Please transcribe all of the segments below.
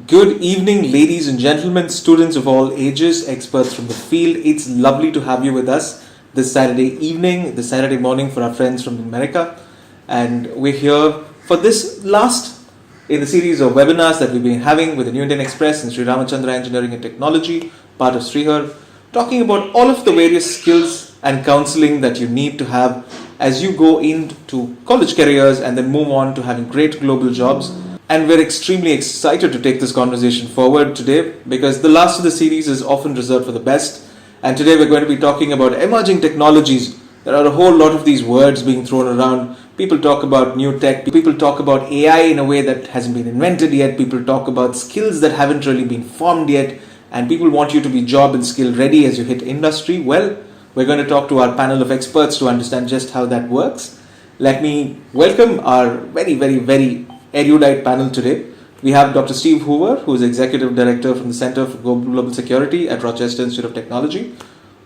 Good evening, ladies and gentlemen, students of all ages, experts from the field. It's lovely to have you with us this Saturday evening, this Saturday morning for our friends from America. And we're here for this last in the series of webinars that we've been having with the New Indian Express and Ramachandra Engineering and Technology, part of SRIHER, talking about all of the various skills and counseling that you need to have as you go into college careers and then move on to having great global jobs. And we're extremely excited to take this conversation forward today because the last of the series is often reserved for the best. And today we're going to be talking about emerging technologies. There are a whole lot of these words being thrown around. People talk about new tech. People talk about AI in a way that hasn't been invented yet. People talk about skills that haven't really been formed yet. And people want you to be job and skill ready as you hit industry. Well, we're going to talk to our panel of experts to understand just how that works. Let me welcome our very erudite panel today. We have Dr. Steve Hoover, who is Executive Director from the Center for Global Security at Rochester Institute of Technology.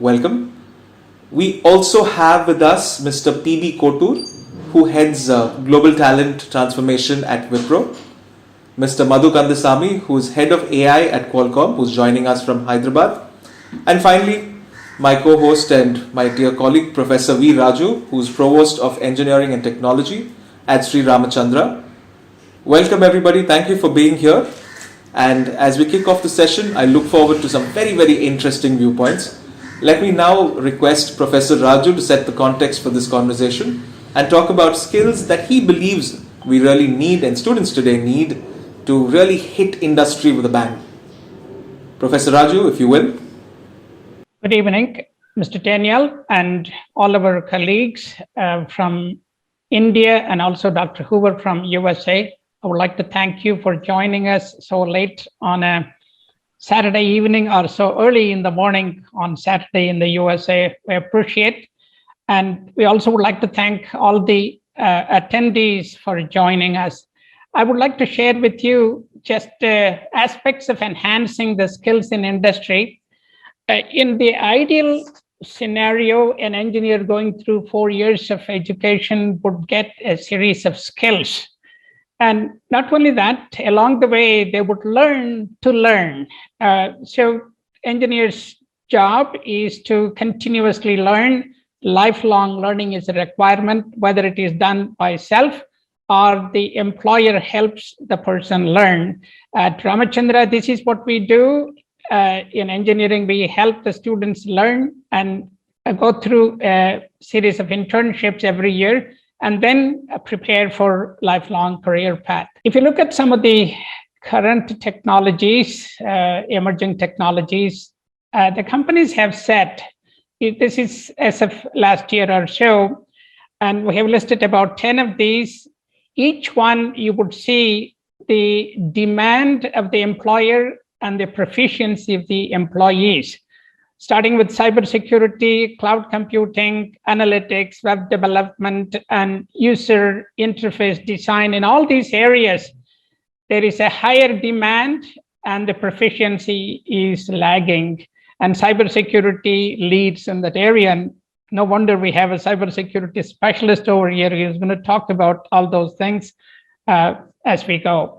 Welcome. We also have with us Mr. P.B. Kotur, who heads Global Talent Transformation at Wipro. Mr. Madhu Kandasamy, who is Head of AI at Qualcomm, who's joining us from Hyderabad. And finally, my co-host and my dear colleague, Professor V Raju, who's Provost of Engineering and Technology at Sri Ramachandra. Welcome everybody, thank you for being here. And as we kick off the session, I look forward to some very interesting viewpoints. Let me now request Professor Raju to set the context for this conversation and talk about skills that he believes we really need and students today need to really hit industry with a bang. Professor Raju, if you will. Good evening, Mr. Daniel and all of our colleagues from India and also Dr. Hoover from USA. I would like to thank you for joining us so late on a Saturday evening or so early in the morning on Saturday in the USA. We appreciate. And we also would like to thank all the attendees for joining us. I would like to share with you just aspects of enhancing the skills in industry. In the ideal scenario, an engineer going through 4 years of education would get a series of skills. And not only that, along the way, they would learn to learn. So engineers' job is to continuously learn. Lifelong learning is a requirement, whether it is done by self or the employer helps the person learn. At Ramachandra, this is what we do. In engineering, we help the students learn and go through a series of internships every year and then prepare for lifelong career path. If you look at some of the current technologies, emerging technologies, the companies have set, this is as of last year or so, and we have listed about 10 of these. Each one you would see the demand of the employer and the proficiency of the employees, starting with cybersecurity, cloud computing, analytics, web development, and user interface design. In all these areas, there is a higher demand and the proficiency is lagging. And cybersecurity leads in that area. And no wonder we have a cybersecurity specialist over here who's going to talk about all those things as we go.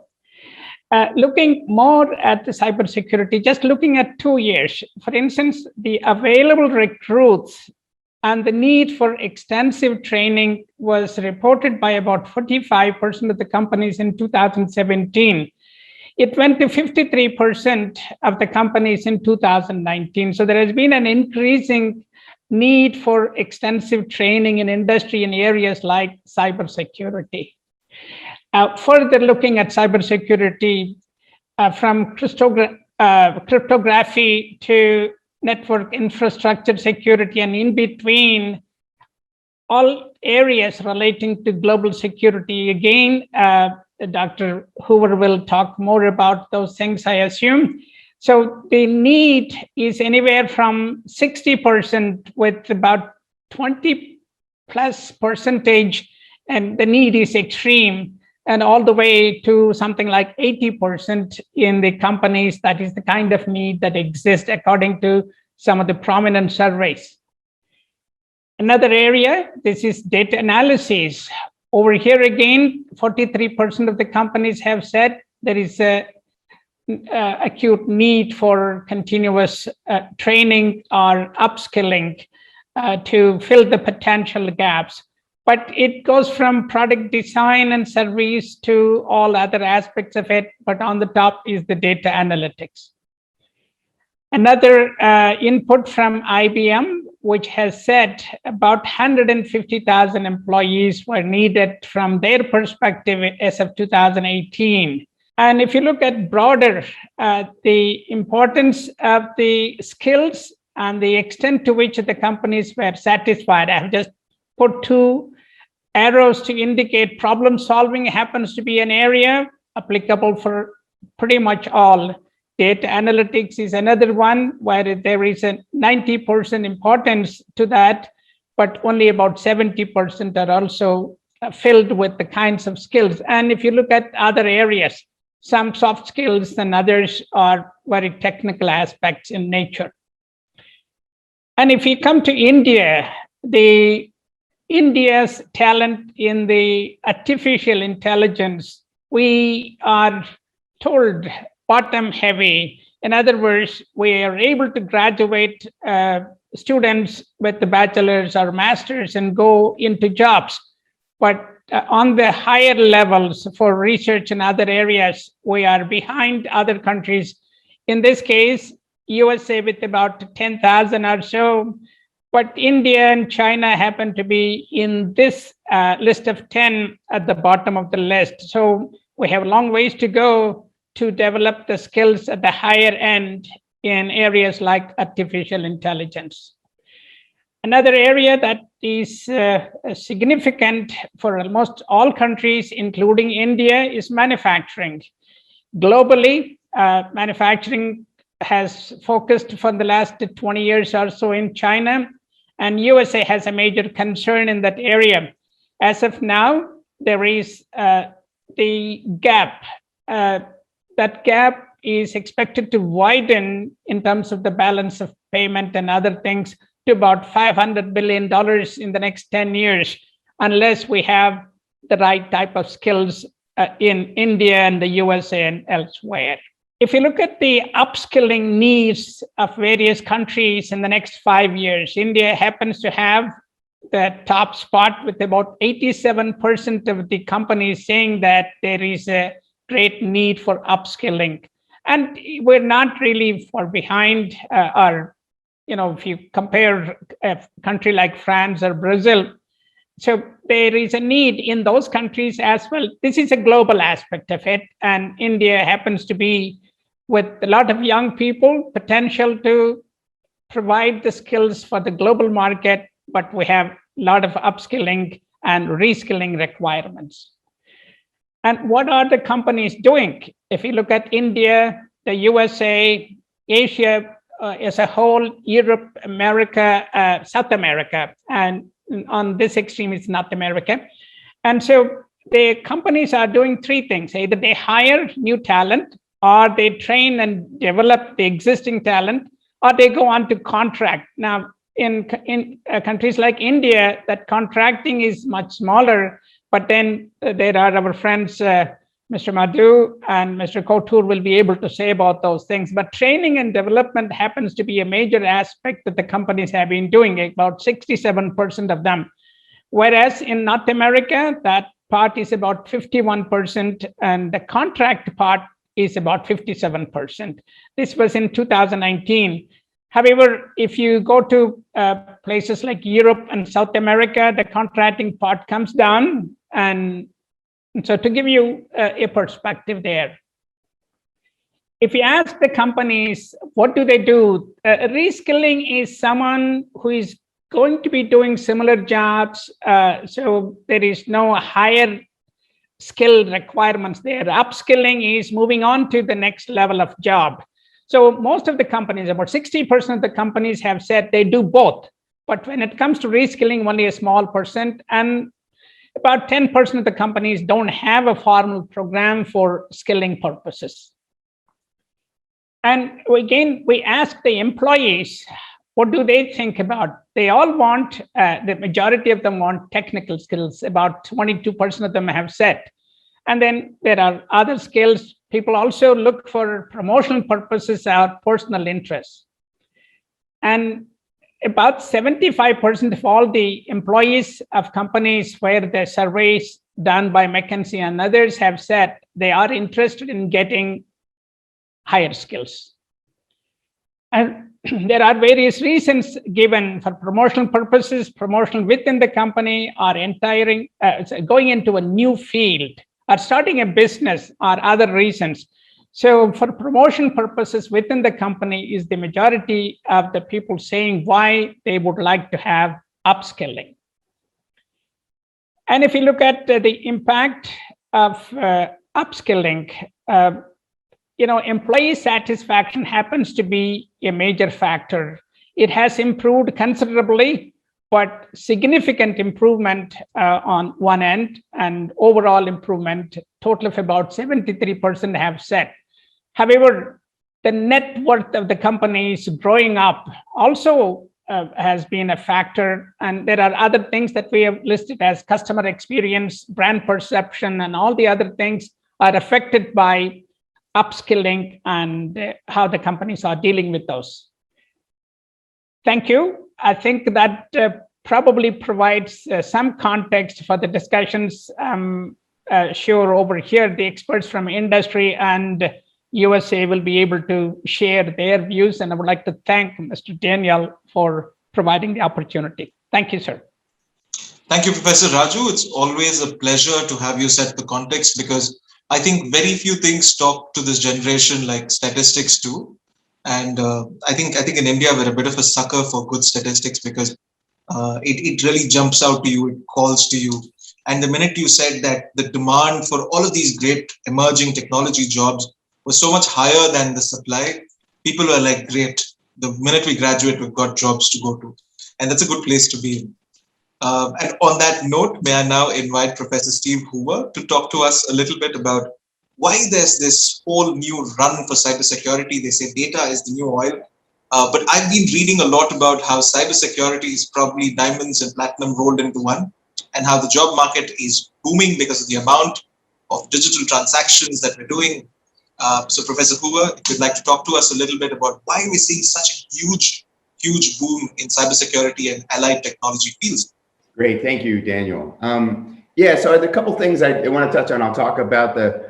Looking more at the cybersecurity, just looking at 2 years, for instance, the available recruits and the need for extensive training was reported by about 45% of the companies in 2017. It went to 53% of the companies in 2019. So there has been an increasing need for extensive training in industry in areas like cybersecurity. Further looking at cybersecurity, from cryptography to network infrastructure security and in between, all areas relating to global security. Again, Dr. Hoover will talk more about those things, I assume. So the need is anywhere from 60% with about 20 plus percentage, and the need is extreme, and all the way to something like 80% in the companies. That is the kind of need that exists according to some of the prominent surveys. Another area, this is data analysis. Over here again, 43% of the companies have said there is a acute need for continuous training or upskilling to fill the potential gaps. But it goes from product design and service to all other aspects of it. But on the top is the data analytics. Another input from IBM, which has said about 150,000 employees were needed from their perspective as of 2018. And if you look at broader, the importance of the skills and the extent to which the companies were satisfied, I have just put two arrows to indicate problem solving happens to be an area applicable for pretty much all. Data analytics is another one where there is a 90% importance to that, but only about 70% are also filled with the kinds of skills. And if you look at other areas, some soft skills and others are very technical aspects in nature. And if you come to India, India's talent in the artificial intelligence, we are told bottom heavy. In other words, we are able to graduate students with the bachelor's or master's and go into jobs. But on the higher levels for research in other areas, we are behind other countries. In this case, USA with about 10,000 or so, but India and China happen to be in this list of 10 at the bottom of the list. So we have a long ways to go to develop the skills at the higher end in areas like artificial intelligence. Another area that is significant for almost all countries, including India, is manufacturing. Globally, manufacturing has focused for the last 20 years or so in China, and USA has a major concern in that area. As of now, there is the gap. That gap is expected to widen in terms of the balance of payment and other things to about $500 billion in the next 10 years, unless we have the right type of skills in India and the USA and elsewhere. If you look at the upskilling needs of various countries in the next 5 years, India happens to have the top spot with about 87% of the companies saying that there is a great need for upskilling. And we're not really far behind, if you compare a country like France or Brazil. So there is a need in those countries as well. This is a global aspect of it. And India happens to be, with a lot of young people, potential to provide the skills for the global market, but we have a lot of upskilling and reskilling requirements. And what are the companies doing? If you look at India, the USA, Asia as a whole, Europe, America, South America, and on this extreme is North America. And so the companies are doing three things. Either they hire new talent, or they train and develop the existing talent, or they go on to contract. Now, in countries like India, that contracting is much smaller. But then there are our friends, Mr. Madhu and Mr. Kotur will be able to say about those things. But training and development happens to be a major aspect that the companies have been doing, about 67% of them. Whereas in North America, that part is about 51%, and the contract part is about 57%. This was in 2019. However, if you go to places like Europe and South America, the contracting part comes down. And so to give you a perspective there, if you ask the companies, what do they do? Reskilling is someone who is going to be doing similar jobs. So there is no higher skill requirements there. Upskilling is moving on to the next level of job. So most of the companies, about 60% of the companies have said they do both. But when it comes to reskilling, only a small percent, and about 10% of the companies don't have a formal program for skilling purposes. And again, we ask the employees, what do they think about? They all want, the majority of them want technical skills. About 22% of them have said. And then there are other skills. People also look for promotional purposes or personal interests. And about 75% of all the employees of companies where the surveys done by McKinsey and others have said they are interested in getting higher skills. And there are various reasons given for promotional purposes, promotion within the company, or going into a new field, or starting a business, or other reasons. So for promotion purposes within the company is the majority of the people saying why they would like to have upskilling. And if you look at the impact of upskilling, employee satisfaction happens to be a major factor. It has improved considerably, but significant improvement on one end, and overall improvement, total of about 73% have said. However, the net worth of the companies growing up also has been a factor. And there are other things that we have listed as customer experience, brand perception, and all the other things are affected by upskilling and how the companies are dealing with those. Thank you. I think that probably provides some context for the discussions. Sure, over here, the experts from industry and USA will be able to share their views, and I would like to thank Mr. Daniel for providing the opportunity. Thank you, sir. Thank you, Professor Raju. It's always a pleasure to have you set the context, because I think very few things talk to this generation like statistics do. And I think in India, we're a bit of a sucker for good statistics, because it really jumps out to you, it calls to you. And the minute you said that the demand for all of these great emerging technology jobs was so much higher than the supply, people were like, great, the minute we graduate, we've got jobs to go to. And that's a good place to be in. And on that note, may I now invite Professor Steve Hoover to talk to us a little bit about why there's this whole new run for cybersecurity. They say data is the new oil. But I've been reading a lot about how cybersecurity is probably diamonds and platinum rolled into one, and how the job market is booming because of the amount of digital transactions that we're doing. So Professor Hoover, if you'd like to talk to us a little bit about why we're seeing such a huge boom in cybersecurity and allied technology fields. Great, thank you, Daniel. Yeah, so the couple things I want to touch on. I'll talk about the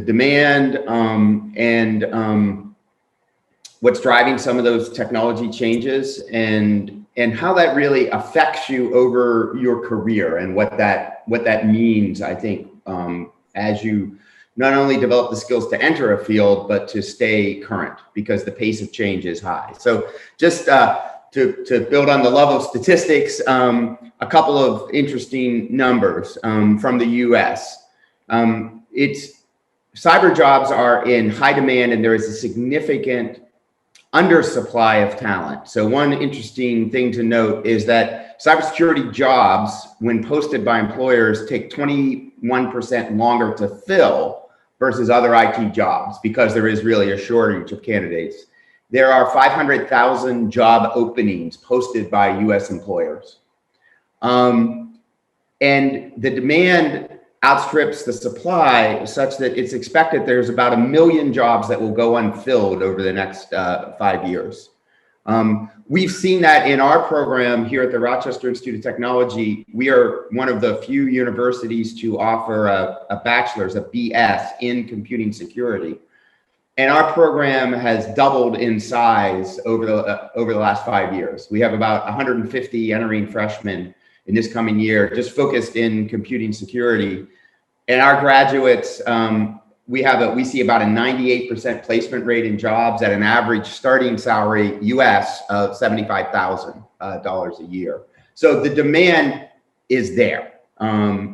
demand and what's driving some of those technology changes, and how that really affects you over your career, and what that means, I think, as you not only develop the skills to enter a field, but to stay current, because the pace of change is high. So just to build on the love of statistics, a couple of interesting numbers from the US. Cyber jobs are in high demand, and there is a significant undersupply of talent. So one interesting thing to note is that cybersecurity jobs, when posted by employers, take 21% longer to fill versus other IT jobs, because there is really a shortage of candidates. There are 500,000 job openings posted by US employers. And the demand outstrips the supply, such that it's expected there's about 1 million jobs that will go unfilled over the next 5 years. We've seen that in our program here at the Rochester Institute of Technology. We are one of the few universities to offer a bachelor's, a BS, in computing security. And our program has doubled in size over the last 5 years. We have about 150 entering freshmen in this coming year, just focused in computing security. And our graduates, we see about a 98% placement rate in jobs at an average starting salary US of $75,000 a year. So the demand is there,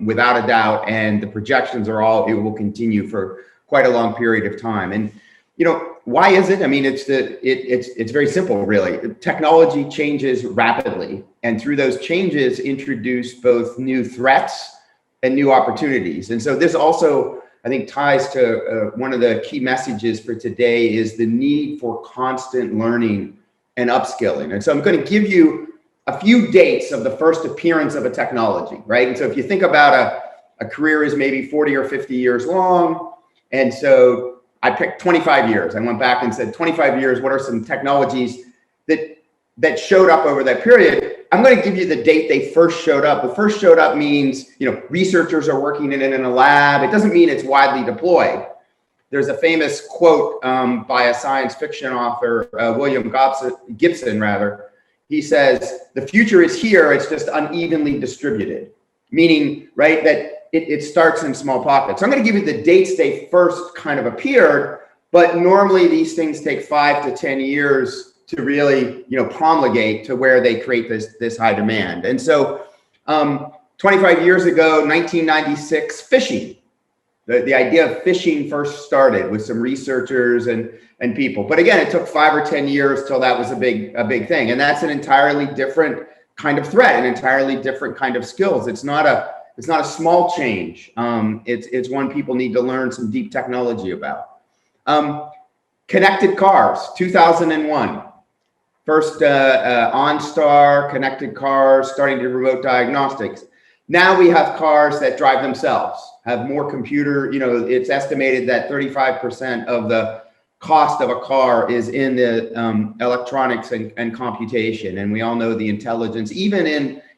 without a doubt, and the projections are it will continue for quite a long period of time. And why is it? I mean, it's very simple, really. Technology changes rapidly, and through those changes introduce both new threats and new opportunities. And so this also, I think, ties to one of the key messages for today, is the need for constant learning and upskilling. And so I'm going to give you a few dates of the first appearance of a technology, right? And so if you think about a career is maybe 40 or 50 years long. And so I picked 25 years. I went back and said, 25 years, what are some technologies that showed up over that period? I'm going to give you the date they first showed up. The first showed up means, researchers are working in it in a lab. It doesn't mean it's widely deployed. There's a famous quote by a science fiction author, William Gibson, rather. He says, the future is here, it's just unevenly distributed. Meaning, right, that it starts in small pockets. So I'm going to give you the dates they first kind of appeared, but normally these things take 5 to 10 years to really, promulgate to where they create this high demand. And so 25 years ago, 1996, phishing. The idea of phishing first started with some researchers and people. But again, it took 5 or 10 years till that was a big thing. And that's an entirely different kind of threat, an entirely different kind of skills. It's not a small change. It's one people need to learn some deep technology about. Connected cars, 2001. First OnStar, connected cars, starting to do remote diagnostics. Now we have cars that drive themselves, have more computer, it's estimated that 35% of the cost of a car is in the electronics and computation. And we all know the intelligence, even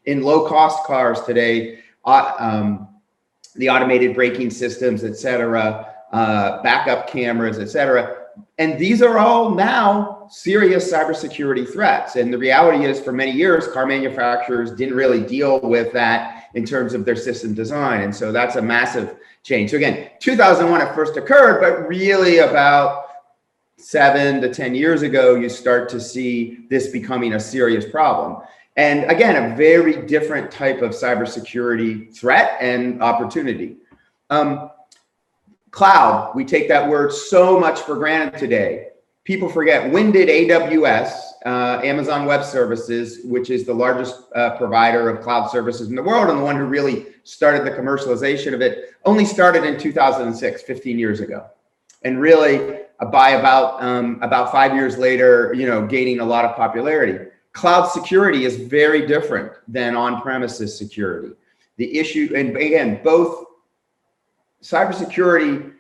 in low cost cars today, the automated braking systems, et cetera, backup cameras, et cetera. And these are all now serious cybersecurity threats. And the reality is, for many years, car manufacturers didn't really deal with that in terms of their system design. And so that's a massive change. So again, 2001 it first occurred, but really about 7 to 10 years ago, you start to see this becoming a serious problem. And again, a very different type of cybersecurity threat and opportunity. Cloud, we take that word so much for granted today. People forget, when did AWS, Amazon Web Services, which is the largest provider of cloud services in the world and the one who really started the commercialization of it, only started in 2006, 15 years ago. And really, by about 5 years later, gaining a lot of popularity. Cloud security is very different than on-premises security. The issue, and again, both cybersecurity,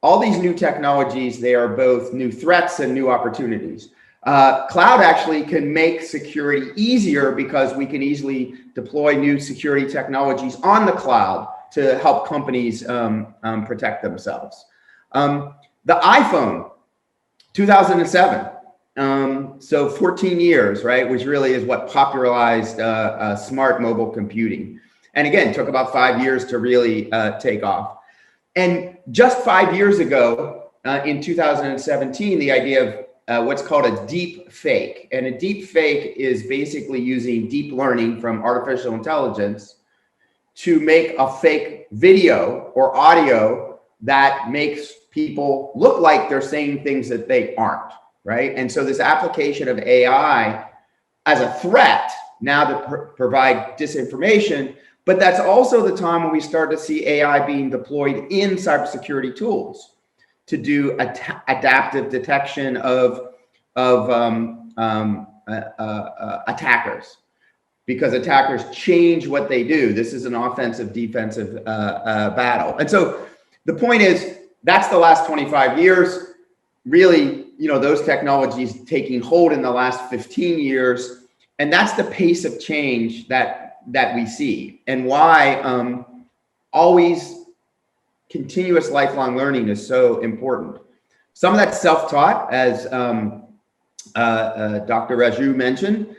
all these new technologies, they are both new threats and new opportunities. Cloud actually can make security easier because we can easily deploy new security technologies on the cloud to help companies protect themselves. The iPhone, 2007. So 14 years, right, which really is what popularized smart mobile computing. And again, took about 5 years to really take off. And just 5 years ago, in 2017, the idea of what's called a deep fake. And a deep fake is basically using deep learning from artificial intelligence to make a fake video or audio that makes people look like they're saying things that they aren't, right? And so this application of AI as a threat now to provide disinformation, but that's also the time when we start to see AI being deployed in cybersecurity tools to do adaptive detection of attackers, because attackers change what they do. This is an offensive defensive battle. And so the point is, that's the last 25 years. Really, those technologies taking hold in the last 15 years. And that's the pace of change that we see, and why always continuous lifelong learning is so important. Some of that's self-taught, as Dr. Raju mentioned,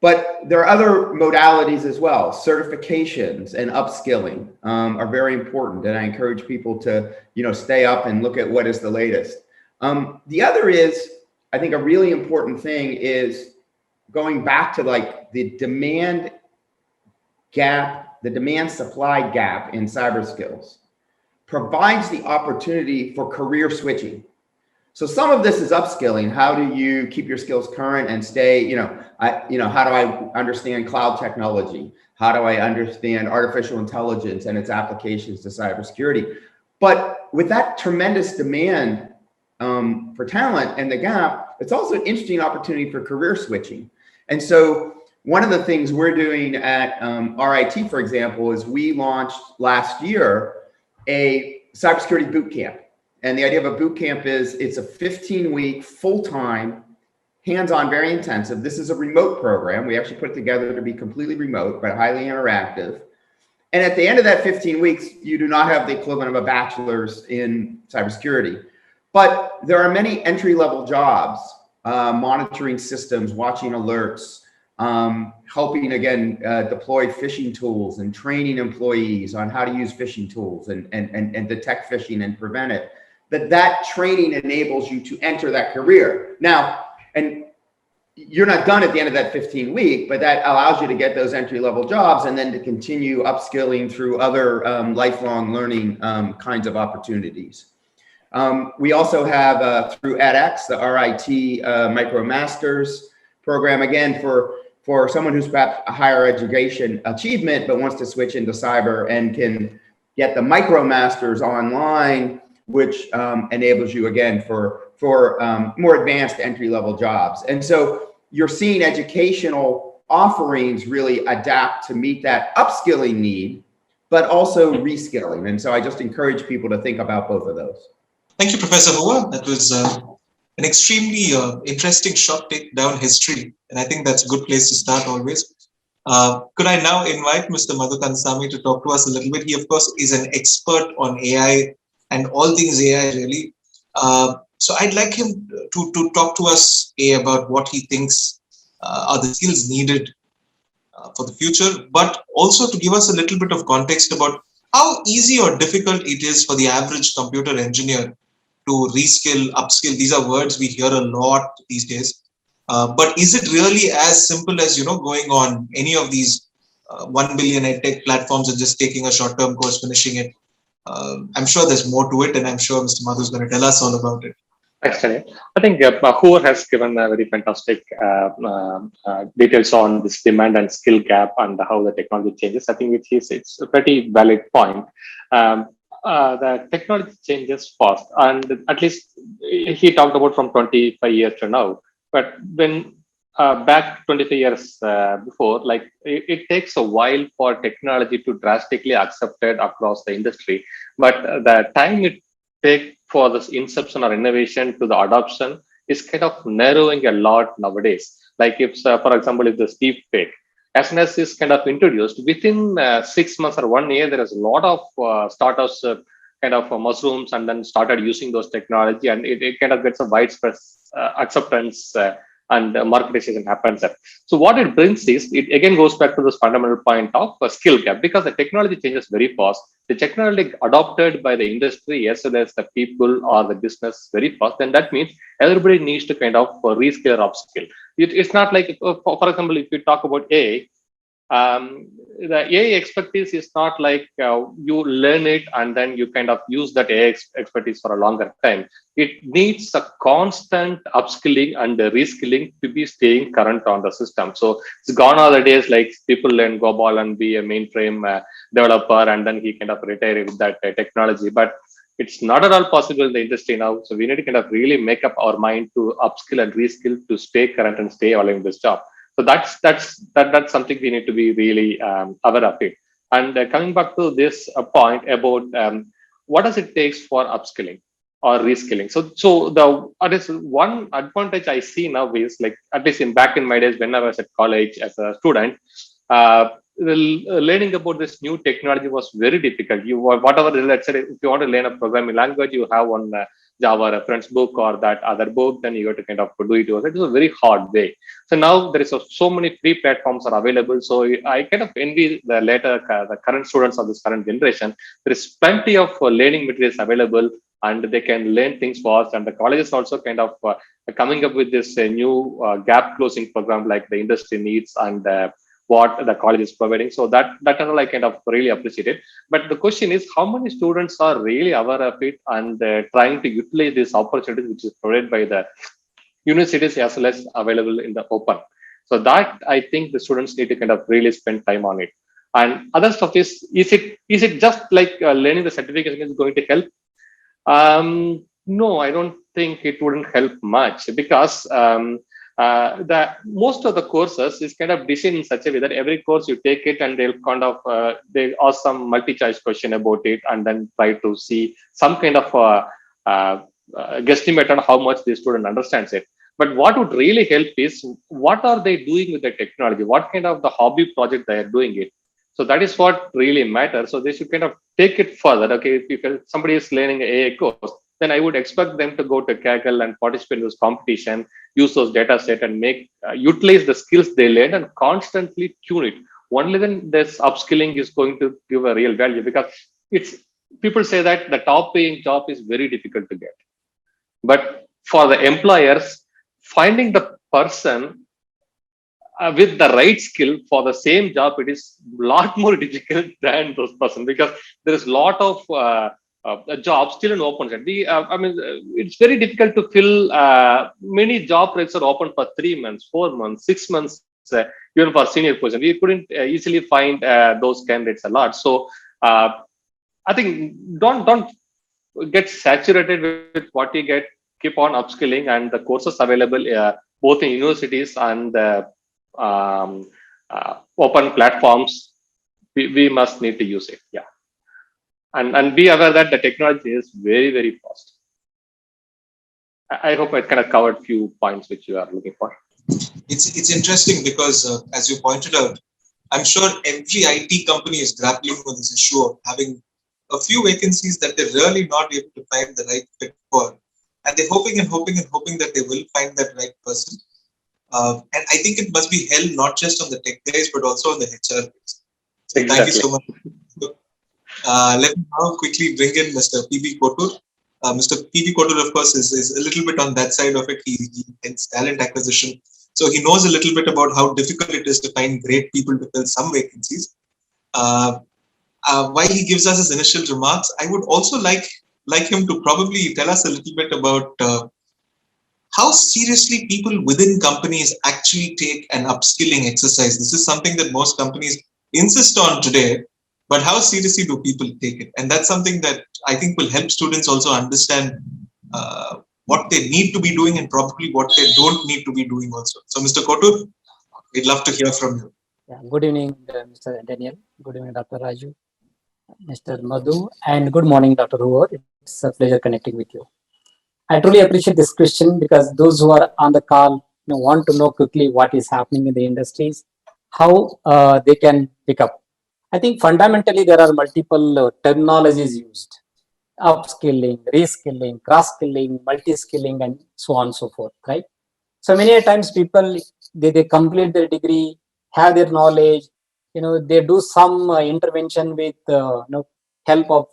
but there are other modalities as well. Certifications and upskilling are very important, and I encourage people to stay up and look at what is the latest. The other is, I think, a really important thing is going back to like the demand gap, the demand supply gap in cyber skills provides the opportunity for career switching. So some of this is upskilling. How do you keep your skills current and stay, how do I understand cloud technology? How do I understand artificial intelligence and its applications to cybersecurity? But with that tremendous demand for talent and the gap, it's also an interesting opportunity for career switching. And so one of the things we're doing at RIT, for example, is we launched last year a cybersecurity boot camp. And the idea of a boot camp is it's a 15-week full-time, hands-on, very intensive. This is a remote program. We actually put it together to be completely remote, but highly interactive. And at the end of that 15 weeks, you do not have the equivalent of a bachelor's in cybersecurity. But there are many entry-level jobs, monitoring systems, watching alerts, helping, again, deploy phishing tools and training employees on how to use phishing tools and detect phishing and prevent it. That training enables you to enter that career. Now, and you're not done at the end of that 15-week, but that allows you to get those entry-level jobs and then to continue upskilling through other lifelong learning kinds of opportunities. We also have through edX, the RIT MicroMasters program, again, for someone who's perhaps a higher education achievement, but wants to switch into cyber and can get the MicroMasters online, which enables you, again, for more advanced entry-level jobs. And so you're seeing educational offerings really adapt to meet that upskilling need, but also reskilling. And so I just encourage people to think about both of those. Thank you, Professor Hoover. That was an extremely interesting short take down history. And I think that's a good place to start always. Could I now invite Mr. Madhu Kansami to talk to us a little bit? He, of course, is an expert on AI and all things AI, really. So I'd like him to talk to us about what he thinks are the skills needed for the future, but also to give us a little bit of context about how easy or difficult it is for the average computer engineer to reskill, upskill. These are words we hear a lot these days. But is it really as simple as, going on any of these 1 billion edtech platforms and just taking a short-term course, finishing it? I'm sure there's more to it, and I'm sure Mr. Madhu is going to tell us all about it. Excellent. I think Hoover has given a very fantastic details on this demand and skill gap and how the technology changes. I think it's a pretty valid point. The technology changes fast, and at least he talked about from 25 years to now. But when back 25 years before, like it takes a while for technology to drastically accepted across the industry. But the time it takes for this inception or innovation to the adoption is kind of narrowing a lot nowadays. Like if, for example, if the deep fake, as soon as it's kind of introduced, within 6 months or 1 year, there is a lot of startups kind of mushrooms and then started using those technology, and it kind of gets a widespread acceptance and marketization happens. So what it brings is, it again goes back to this fundamental point of a skill gap, because the technology changes very fast. The technology adopted by the industry as well as the people or the business very fast, and that means everybody needs to kind of reskill or upskill. It's not like, for example, if you talk about AI, the AI expertise is not like you learn it and then you kind of use that AI expertise for a longer time. It needs a constant upskilling and reskilling to be staying current on the system. So it's gone are the days like people learn COBOL and be a mainframe developer and then he kind of retire with that technology. But it's not at all possible in the industry now. So we need to kind of really make up our mind to upskill and reskill to stay current and stay all in this job. So that's something we need to be really aware of it. And coming back to this point about what does it take for upskilling or reskilling. So the one advantage I see now is, like, at least back in my days when I was at college as a student, learning about this new technology was very difficult. Whatever, let's say, if you want to learn a programming language, you have one Java reference book or that other book, then you have to kind of do it yourself. It was a very hard way. So now there is so many free platforms are available. So I kind of envy the current students of this current generation. There is plenty of learning materials available, and they can learn things fast. And the colleges also kind of coming up with this new gap closing program like the industry needs and what the college is providing. So that all I kind of really appreciate it. But the question is, how many students are really aware of it and trying to utilize this opportunity which is provided by the universities as well as available in the open? So that I think the students need to kind of really spend time on it. And other stuff is it just like learning the certification is going to help? No, I don't think it wouldn't help much, because the most of the courses is kind of designed in such a way that every course you take it and they'll kind of they ask some multi-choice question about it and then try to see some kind of guesstimate on how much the student understands it. But what would really help is what are they doing with the technology? What kind of the hobby project they are doing it? So that is what really matters. So they should kind of take it further. Okay, if somebody is learning an AI course, then I would expect them to go to Kaggle and participate in this competition, use those data set and make utilize the skills they learned and constantly tune it. Only then this upskilling is going to give a real value, because it's people say that the top paying job is very difficult to get. But for the employers, finding the person with the right skill for the same job, it is a lot more difficult than those person, because there is a lot of jobs still in open. I mean, it's very difficult to fill. Many job rates are open for 3 months, 4 months, 6 months, even for senior position. We couldn't easily find those candidates a lot. So I think don't get saturated with what you get. Keep on upskilling, and the courses available both in universities and open platforms. We must need to use it. Yeah. And be aware that the technology is very, very fast. I hope I kind of covered a few points which you are looking for. It's interesting because, as you pointed out, I'm sure every IT company is grappling with this issue of having a few vacancies that they're really not able to find the right fit for. And they're hoping and hoping and hoping that they will find that right person. And I think it must be held not just on the tech guys, but also on the HR guys. So Exactly. Thank you so much. Let me now quickly bring in Mr. P.B. Kotur. Mr. P.B. Kotur, of course, is a little bit on that side of it. He heads talent acquisition. So he knows a little bit about how difficult it is to find great people to fill some vacancies. While he gives us his initial remarks, I would also like him to probably tell us a little bit about how seriously people within companies actually take an upskilling exercise. This is something that most companies insist on today, but how seriously do people take it? And that's something that I think will help students also understand what they need to be doing and probably what they don't need to be doing also. So Mr. Kotur, we'd love to hear from you. Yeah, good evening, Mr. Daniel. Good evening, Dr. Raju, Mr. Madhu, and good morning, Dr. Hoover. It's a pleasure connecting with you. I truly appreciate this question because those who are on the call want to know quickly what is happening in the industries, how they can pick up. I think fundamentally there are multiple terminologies used: upskilling, reskilling, cross-skilling, multi-skilling, and so on and so forth, right? So many times people, they complete their degree, have their knowledge, they do some intervention with help of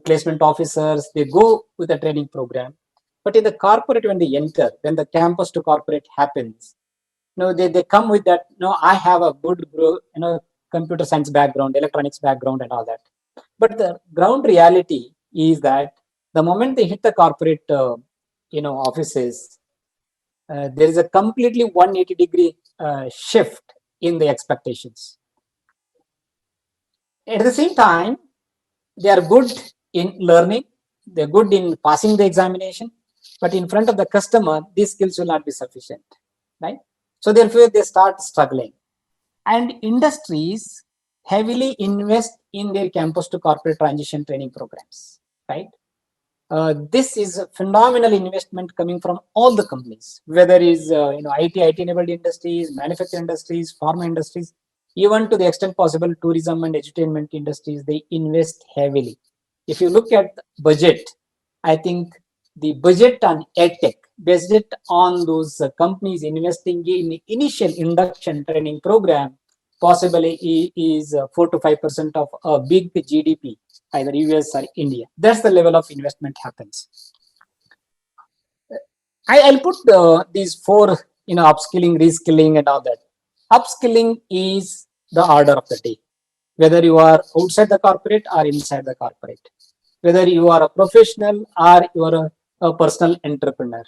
placement officers, they go with a training program. But in the corporate, when they enter, when the campus to corporate happens, they come with that, I have a good computer science background, electronics background, and all that. But the ground reality is that the moment they hit the corporate offices, there is a completely 180-degree shift in the expectations. At the same time, they are good in learning, they're good in passing the examination, but in front of the customer, these skills will not be sufficient, right? So therefore, they start struggling. And industries heavily invest in their campus to corporate transition training programs, right? This is a phenomenal investment coming from all the companies, whether it is IT-enabled industries, manufacturing industries, pharma industries, even to the extent possible, tourism and entertainment industries, they invest heavily. If you look at the budget, I think the budget on EdTech, budget on those companies investing in initial induction training program, possibly is 4 to 5% of a big GDP, either US or India. That's the level of investment happens. I'll put these four, upskilling, reskilling, and all that. Upskilling is the order of the day, whether you are outside the corporate or inside the corporate, whether you are a professional or you are a personal entrepreneur.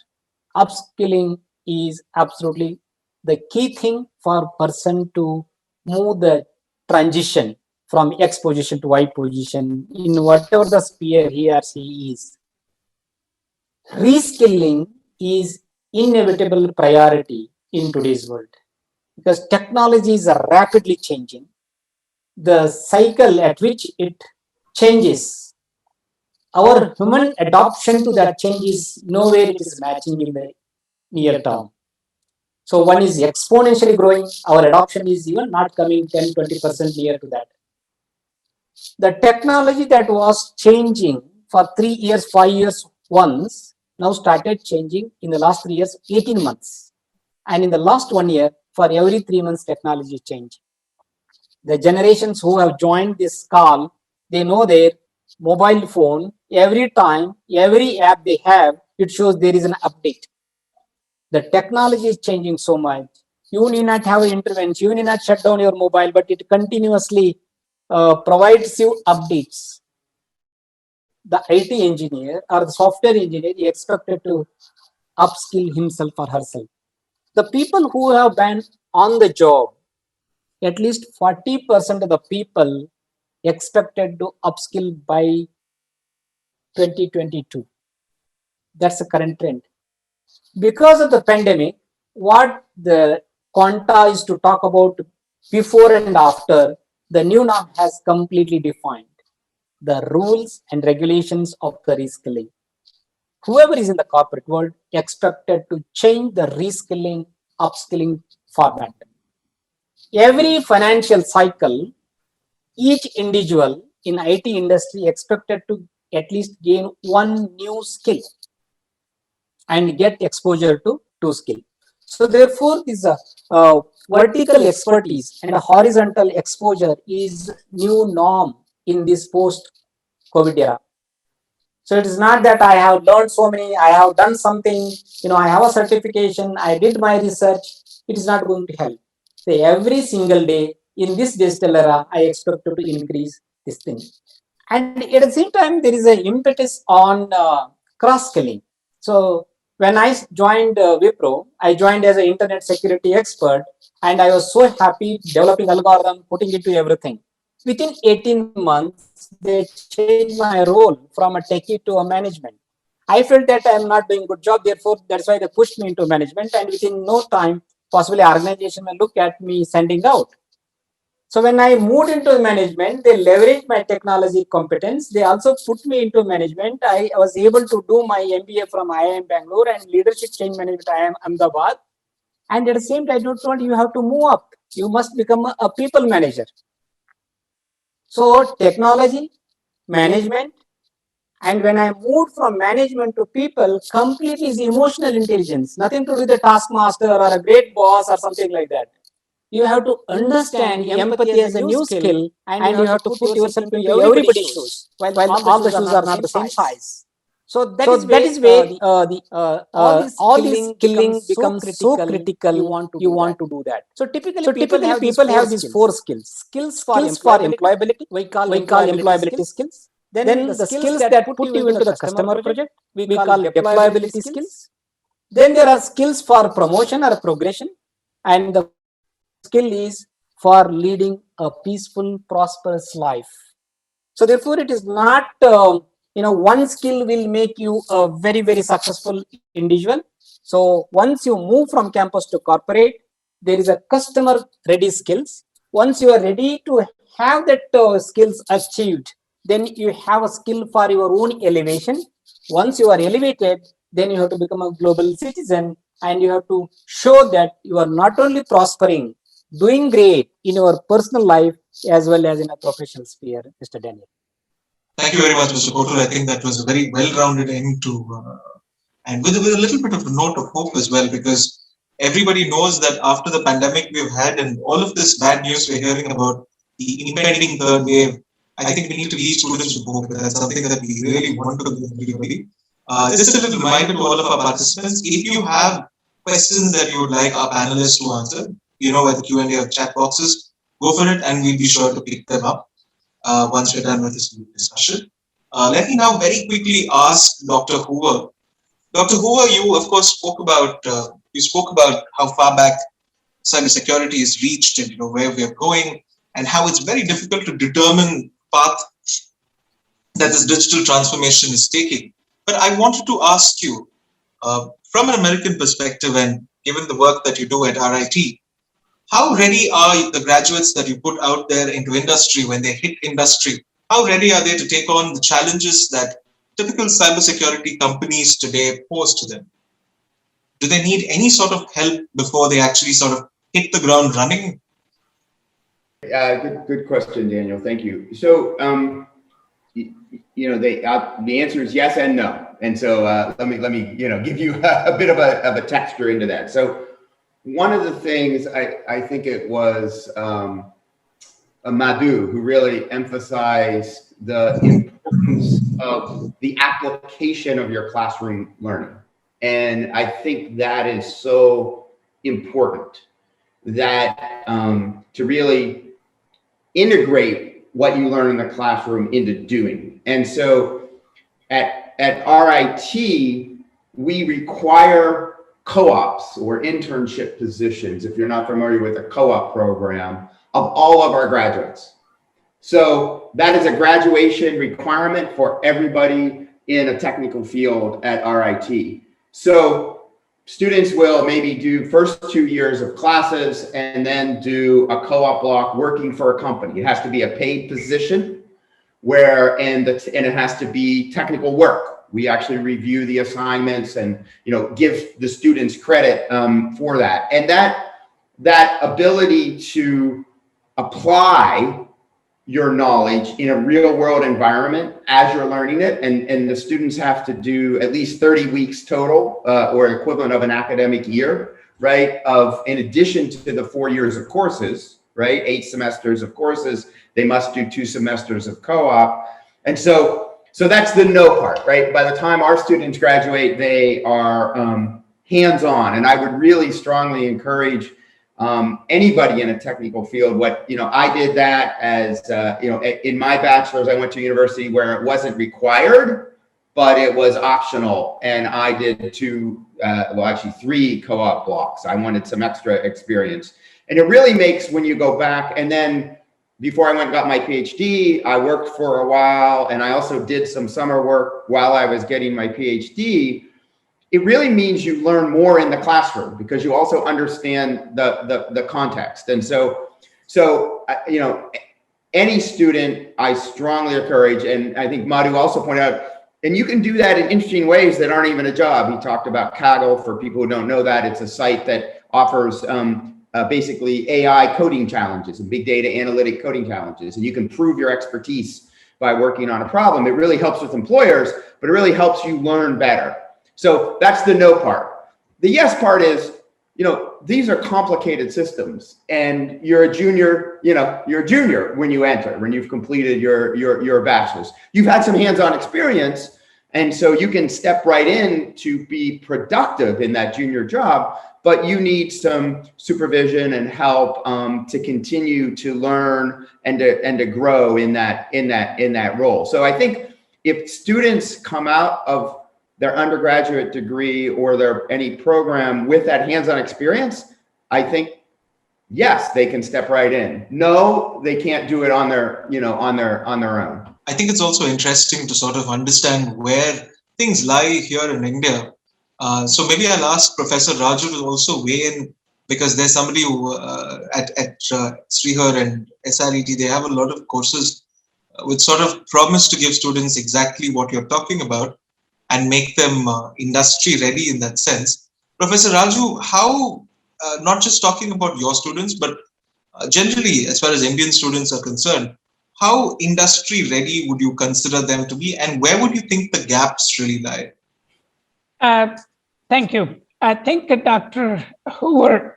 Upskilling is absolutely the key thing for a person to move the transition from X position to Y position in whatever the sphere he or she is. Reskilling is inevitable priority in today's world, because technologies are rapidly changing. The cycle at which it changes, our human adoption to that change is nowhere it is matching in the near term. So one is exponentially growing, our adoption is even not coming 10-20% near to that. The technology that was changing for 3 years, 5 years once, now started changing in the last 3 years, 18 months. And in the last 1 year, for every 3 months, technology change. The generations who have joined this call, they know their mobile phone, every time, every app they have, it shows there is an update. The technology is changing so much. You need not have an intervention, you need not shut down your mobile, but it continuously provides you updates. The IT engineer or the software engineer is expected to upskill himself or herself. The people who have been on the job, at least 40% of the people expected to upskill by 2022. That's the current trend. Because of the pandemic, what the quanta is to talk about before and after, the new norm has completely defined the rules and regulations of the reskilling. Whoever is in the corporate world expected to change the reskilling, upskilling format. Every financial cycle, each individual in IT industry expected to at least gain one new skill and get exposure to two skill. So therefore, this vertical expertise and a horizontal exposure is new norm in this post-COVID era. So it is not that I have learned so many, I have done something, I have a certification, I did my research. It is not going to help. So every single day in this digital era, I expect to increase this thing. And at the same time, there is an impetus on cross-skilling. So when I joined Wipro, I joined as an internet security expert, and I was so happy developing algorithm, putting it to everything. Within 18 months, they changed my role from a techie to a management. I felt that I am not doing a good job, therefore, that's why they pushed me into management, and within no time, possibly organization will look at me sending out. So when I moved into management, they leveraged my technology competence. They also put me into management. I was able to do my MBA from IIM Bangalore and leadership change management IIM Ahmedabad. And at the same time, I don't want you have to move up. You must become a people manager. So technology, management, and when I moved from management to people, completely is emotional intelligence. Nothing to do with the taskmaster or a great boss or something like that. You have to understand empathy as a new skill, and you have to put yourself into everybody's shoes, while all the shoes are not the same size. So that is where all this skilling becomes so critical. You want to do that. So typically people have these four skills. Skills for employability. We call employability skills. Then the skills that put you into the customer project, we call deployability skills. Then there are skills for promotion or progression, and the skill is for leading a peaceful, prosperous life. So therefore, it is not one skill will make you a very, very successful individual. So once you move from campus to corporate, there is a customer ready skills. Once you are ready to have that skills achieved, then you have a skill for your own elevation. Once you are elevated, then you have to become a global citizen, and you have to show that you are not only prospering, doing great in your personal life as well as in a professional sphere, Mr. Daniel. Thank you very much, Mr. Kotur. I think that was a very well-rounded end to, and with a little bit of a note of hope as well, because everybody knows that after the pandemic we've had and all of this bad news we're hearing about the impending third wave, I think we need to leave students with hope. That's something that we really want to do everybody. Just a little reminder to all of our participants, if you have questions that you would like our panelists to answer, where the Q&A or chat boxes, go for it and we'll be sure to pick them up once we're done with this discussion. Let me now very quickly ask Dr. Hoover. Dr. Hoover, you of course spoke about how far back cybersecurity is reached and where we are going and how it's very difficult to determine path that this digital transformation is taking. But I wanted to ask you, from an American perspective, and given the work that you do at RIT, how ready are the graduates that you put out there into industry when they hit industry? How ready are they to take on the challenges that typical cybersecurity companies today pose to them? Do they need any sort of help before they actually sort of hit the ground running? Good question, Daniel. Thank you. So, the answer is yes and no. And so let me give you a bit of a texture into that. So one of the things I think it was Madhu who really emphasized the importance of the application of your classroom learning. And I think that is so important, that to really integrate what you learn in the classroom into doing. And so at RIT, we require co-ops or internship positions, if you're not familiar with a co-op program, of all of our graduates. So that is a graduation requirement for everybody in a technical field at RIT. So students will maybe do first 2 years of classes and then do a co-op block working for a company. It has to be a paid position and it has to be technical work. We actually review the assignments and give the students credit for that. And that ability to apply your knowledge in a real world environment as you're learning it, and the students have to do at least 30 weeks total or equivalent of an academic year, right, in addition to the 4 years of courses, right, 8 semesters of courses, they must do 2 semesters of co-op. And so that's the no part, right? By the time our students graduate, they are hands-on, and I would really strongly encourage anybody in a technical field. I did that as, in my bachelor's, I went to a university where it wasn't required, but it was optional. And I did 3 co-op blocks. I wanted some extra experience. And it really makes, when you go back, and then before I went and got my PhD, I worked for a while, and I also did some summer work while I was getting my PhD. It really means you learn more in the classroom because you also understand the context. And so any student, I strongly encourage, and I think Madhu also pointed out, and you can do that in interesting ways that aren't even a job. He talked about Kaggle. For people who don't know that, it's a site that offers basically AI coding challenges and big data analytic coding challenges. And you can prove your expertise by working on a problem. It really helps with employers, but it really helps you learn better. So that's the no part. The yes part is, these are complicated systems, and you're a junior, when you enter, when you've completed your bachelor's. You've had some hands-on experience, and so you can step right in to be productive in that junior job, but you need some supervision and help to continue to learn and to grow in that role. So I think if students come out of their undergraduate degree or any program with that hands-on experience, I think, yes, they can step right in. No, they can't do it on their own. I think it's also interesting to sort of understand where things lie here in India. So maybe I'll ask Professor Raju to also weigh in, because there's somebody who at SRIHER and SRIT, they have a lot of courses which sort of promise to give students exactly what you're talking about and make them industry ready in that sense. Professor Raju, how, not just talking about your students, but generally, as far as Indian students are concerned, how industry ready would you consider them to be, and where would you think the gaps really lie? Thank you. I think Dr. Hoover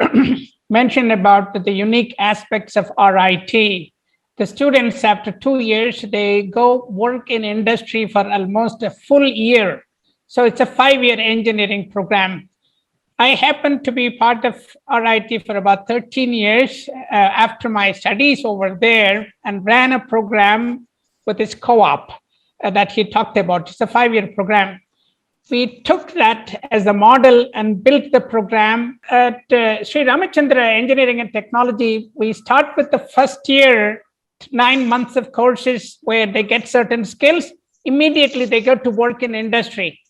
mentioned about the unique aspects of RIT. The students, after 2 years, they go work in industry for almost a full year. So it's a 5-year engineering program. I happened to be part of RIT for about 13 years after my studies over there, and ran a program with this co-op that he talked about. It's a 5-year program. We took that as a model and built the program at Sri Ramachandra Engineering and Technology. We start with the first year, 9 months of courses where they get certain skills. Immediately they go to work in industry.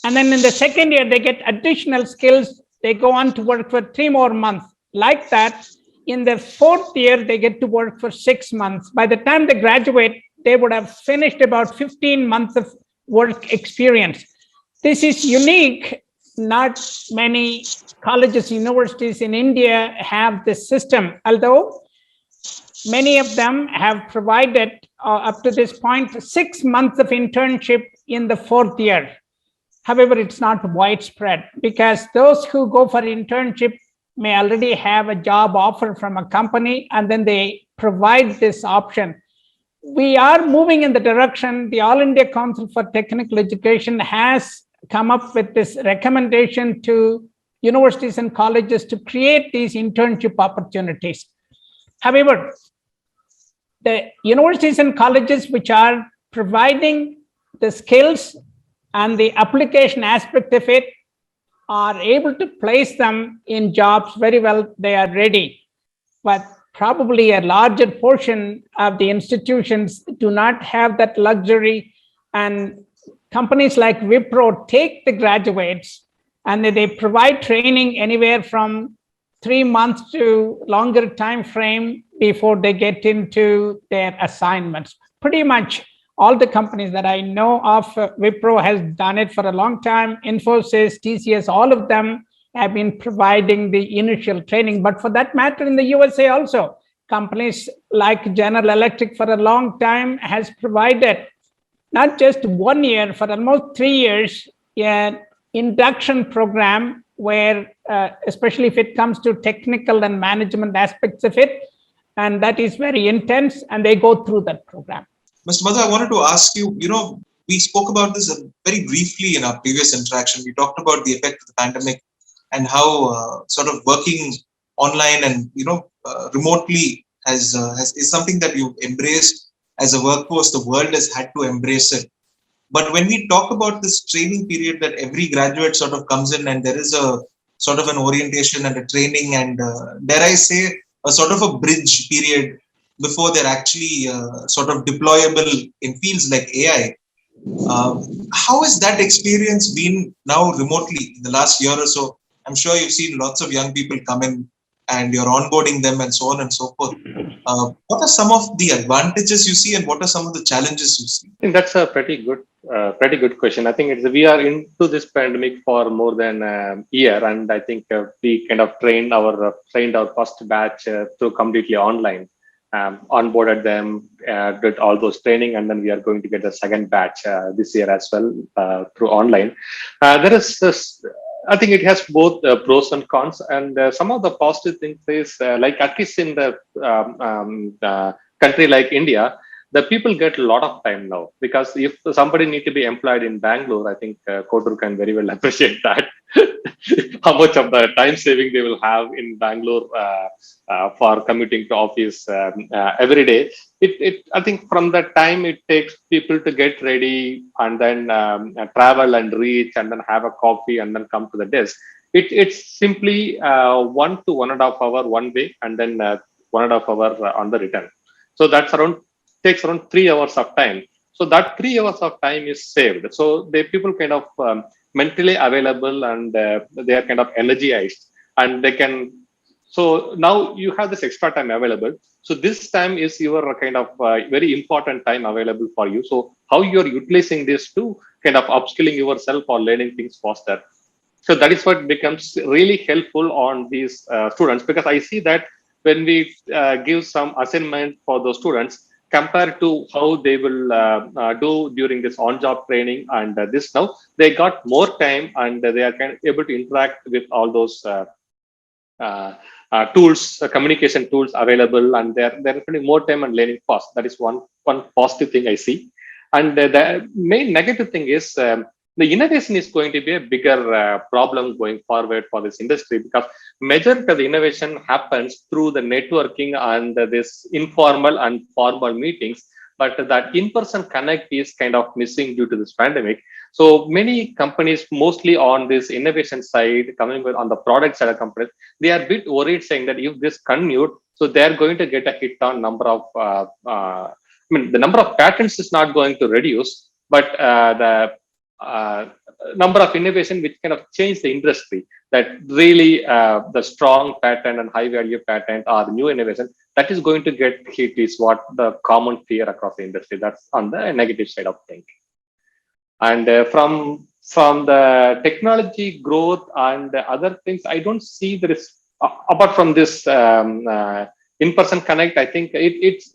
And then in the second year, they get additional skills they go on to work for 3 more months. Like that, in their 4th year, they get to work for 6 months. By the time they graduate, they would have finished about 15 months of work experience. This is unique. Not many colleges, universities in India have this system, although many of them have provided up to this point 6 months of internship in the 4th year. However, it's not widespread because those who go for internship may already have a job offer from a company, and then they provide this option. We are moving in the direction. The All India Council for Technical Education has come up with this recommendation to universities and colleges to create these internship opportunities. However, the universities and colleges which are providing the skills and the application aspect of it are able to place them in jobs very well. They are ready. But probably a larger portion of the institutions do not have that luxury, and companies like Wipro take the graduates and they provide training anywhere from 3 months to longer time frame before they get into their assignments. Pretty much all the companies that I know of, Wipro has done it for a long time. Infosys, TCS, all of them have been providing the initial training. But for that matter, in the USA also, companies like General Electric for a long time has provided not just 1 year, for almost 3 years, an induction program where, especially if it comes to technical and management aspects of it, and that is very intense, and they go through that program. Mr. Madhu, I wanted to ask you, we spoke about this very briefly in our previous interaction. We talked about the effect of the pandemic and how sort of working online and, remotely is something that you've embraced as a workforce. The world has had to embrace it. But when we talk about this training period that every graduate sort of comes in, and there is a sort of an orientation and a training and dare I say a sort of a bridge period before they're actually sort of deployable in fields like AI. How has that experience been now remotely in the last year or so? I'm sure you've seen lots of young people come in and you're onboarding them and so on and so forth. What are some of the advantages you see and what are some of the challenges you see? I think that's a pretty good question. I think we are into this pandemic for more than a year, and I think we kind of trained our first batch through completely online. Onboarded them, did all those training, and then we are going to get the second batch this year as well through online. There is this, I think it has both pros and cons, and some of the positive things is like at least in the country like India, the people get a lot of time now, because if somebody need to be employed in Bangalore, I think Kotur can very well appreciate that. How much of the time saving they will have in Bangalore for commuting to office every day. I think from the time it takes people to get ready and then travel and reach and then have a coffee and then come to the desk, it's simply 1 to 1.5 hour one way and then 1.5 hour on the return. So that's takes around 3 hours of time. So that 3 hours of time is saved. So the people kind of mentally available and they are kind of energized and they can. So now you have this extra time available. So this time is your kind of very important time available for you. So how you're utilizing this to kind of upskilling yourself or learning things faster. So that is what becomes really helpful on these students, because I see that when we give some assignment for those students, compared to how they will do during this on-job training and this now, they got more time and they are kind of able to interact with all those tools, communication tools available, and they're spending more time and learning fast. That is one positive thing I see. And the main negative thing is the innovation is going to be a bigger problem going forward for this industry, because majority of the innovation happens through the networking and this informal and formal meetings, but that in-person connect is kind of missing due to this pandemic. So many companies, mostly on this innovation side, coming with on the product side of companies, they are a bit worried, saying that if this continued, so they're going to get a hit on number of, the number of patents is not going to reduce, but the number of innovation which kind of change the industry. that really the strong patent and high value patent or new innovation that is going to get hit is what the common fear across the industry. That's on the negative side of things. And from the technology growth and other things, I don't see there is apart from this in-person connect. I think it's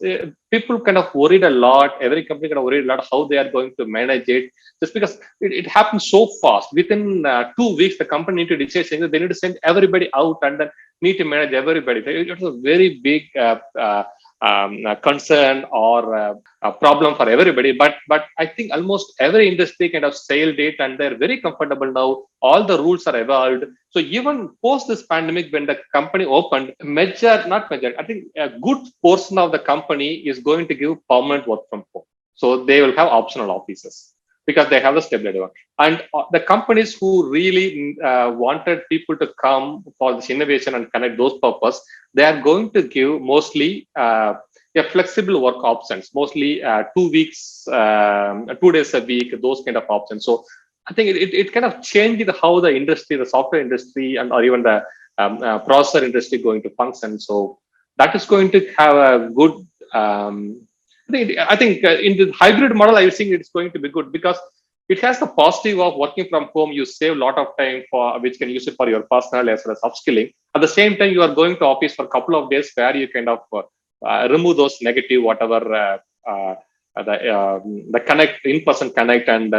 people kind of worried a lot. Every company kind of worried a lot how they are going to manage it, just because it happens so fast. Within 2 weeks, the company need to decide saying that they need to send everybody out and then need to manage everybody. It's a very big concern or a problem for everybody. But I think almost every industry kind of sailed it, and they're very comfortable now. All the rules are evolved. So even post this pandemic, when the company opened, I think a good portion of the company is going to give permanent work from home. So they will have optional offices because they have the stability. And the companies who really wanted people to come for this innovation and connect those purpose, they are going to give mostly flexible work options, mostly 2 weeks, 2 days a week, those kind of options. So I think it kind of changed how the industry, the software industry, and or even the processor industry going to function. So that is going to have a good. I think in the hybrid model, I think it's going to be good because it has the positive of working from home. You save a lot of time for which can use it for your personal as well as upskilling. At the same time, you are going to office for a couple of days where you kind of remove those negative whatever the connect in-person connect. And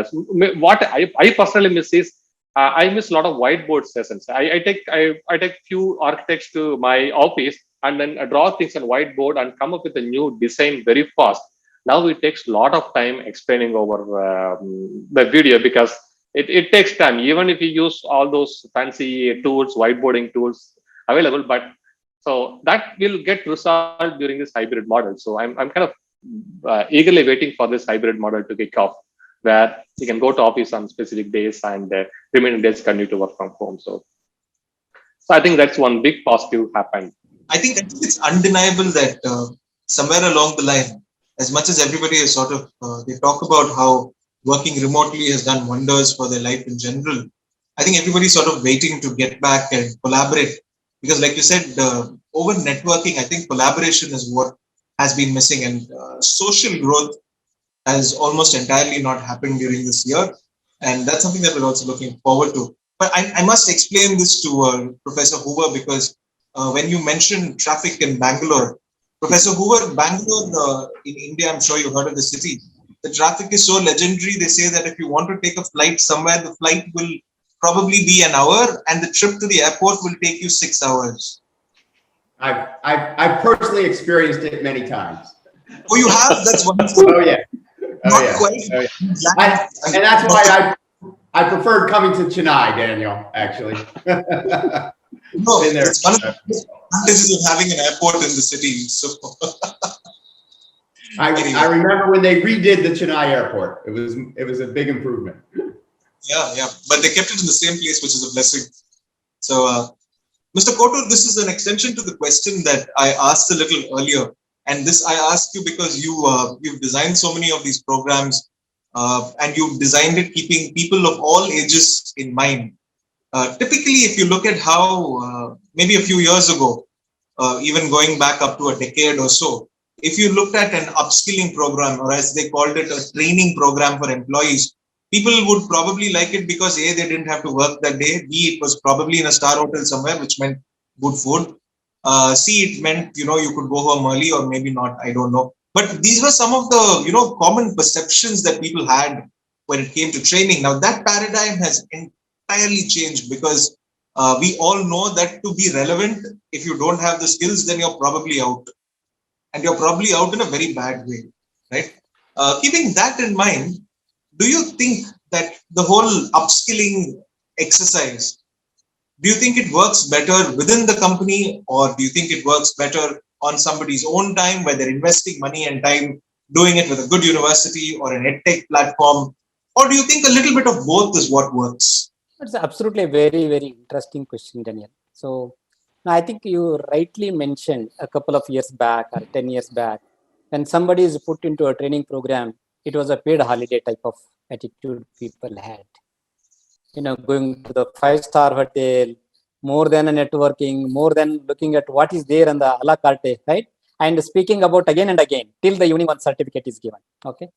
what I personally miss is I miss a lot of whiteboard sessions. I take few architects to my office and then draw things on whiteboard and come up with a new design very fast. Now it takes a lot of time explaining over the video because it takes time, even if you use all those fancy tools, whiteboarding tools available. But so that will get resolved during this hybrid model. So I'm kind of eagerly waiting for this hybrid model to kick off, where you can go to office on specific days and remaining days continue to work from home. So I think that's one big positive happened. I think it's undeniable that somewhere along the line, as much as everybody is sort of, they talk about how working remotely has done wonders for their life in general. I think everybody's sort of waiting to get back and collaborate because, like you said, over networking, I think collaboration is what has been missing, and social growth has almost entirely not happened during this year. And that's something that we're also looking forward to. But I must explain this to Professor Hoover because when you mentioned traffic in Bangalore, Professor Hoover, Bangalore in India, I'm sure you've heard of the city. The traffic is so legendary. They say that if you want to take a flight somewhere, the flight will probably be an hour and the trip to the airport will take you 6 hours. I've personally experienced it many times. Oh, you have? That's wonderful. Oh yeah. Oh yeah. Oh, yeah. And that's why I preferred coming to Chennai, Daniel, actually. No, it's one of the advantages of having an airport in the city. So I remember when they redid the Chennai airport. It was a big improvement. Yeah. But they kept it in the same place, which is a blessing. So Mr. Kotur, this is an extension to the question that I asked a little earlier. And this I asked you because you've designed so many of these programs and you've designed it keeping people of all ages in mind. Typically, if you look at how maybe a few years ago, even going back up to a decade or so, if you looked at an upskilling program, or as they called it, a training program for employees, people would probably like it because A, they didn't have to work that day. B, it was probably in a star hotel somewhere, which meant good food. C, it meant, you could go home early or maybe not, I don't know. But these were some of the, common perceptions that people had when it came to training. Now that paradigm has entirely changed because we all know that to be relevant, if you don't have the skills, then you're probably out. And you're probably out in a very bad way, right? Keeping that in mind, do you think that the whole upskilling exercise, do you think it works better within the company, or do you think it works better on somebody's own time where they're investing money and time doing it with a good university or an edtech platform? Or do you think a little bit of both is what works? That's absolutely a very, very interesting question, Daniel. So I think you rightly mentioned a couple of years back or 10 years back, when somebody is put into a training program, it was a paid holiday type of attitude people had. Going to the 5-star hotel, more than a networking, more than looking at what is there on the a la carte, right? And speaking about again and again till the evening one certificate is given. Okay.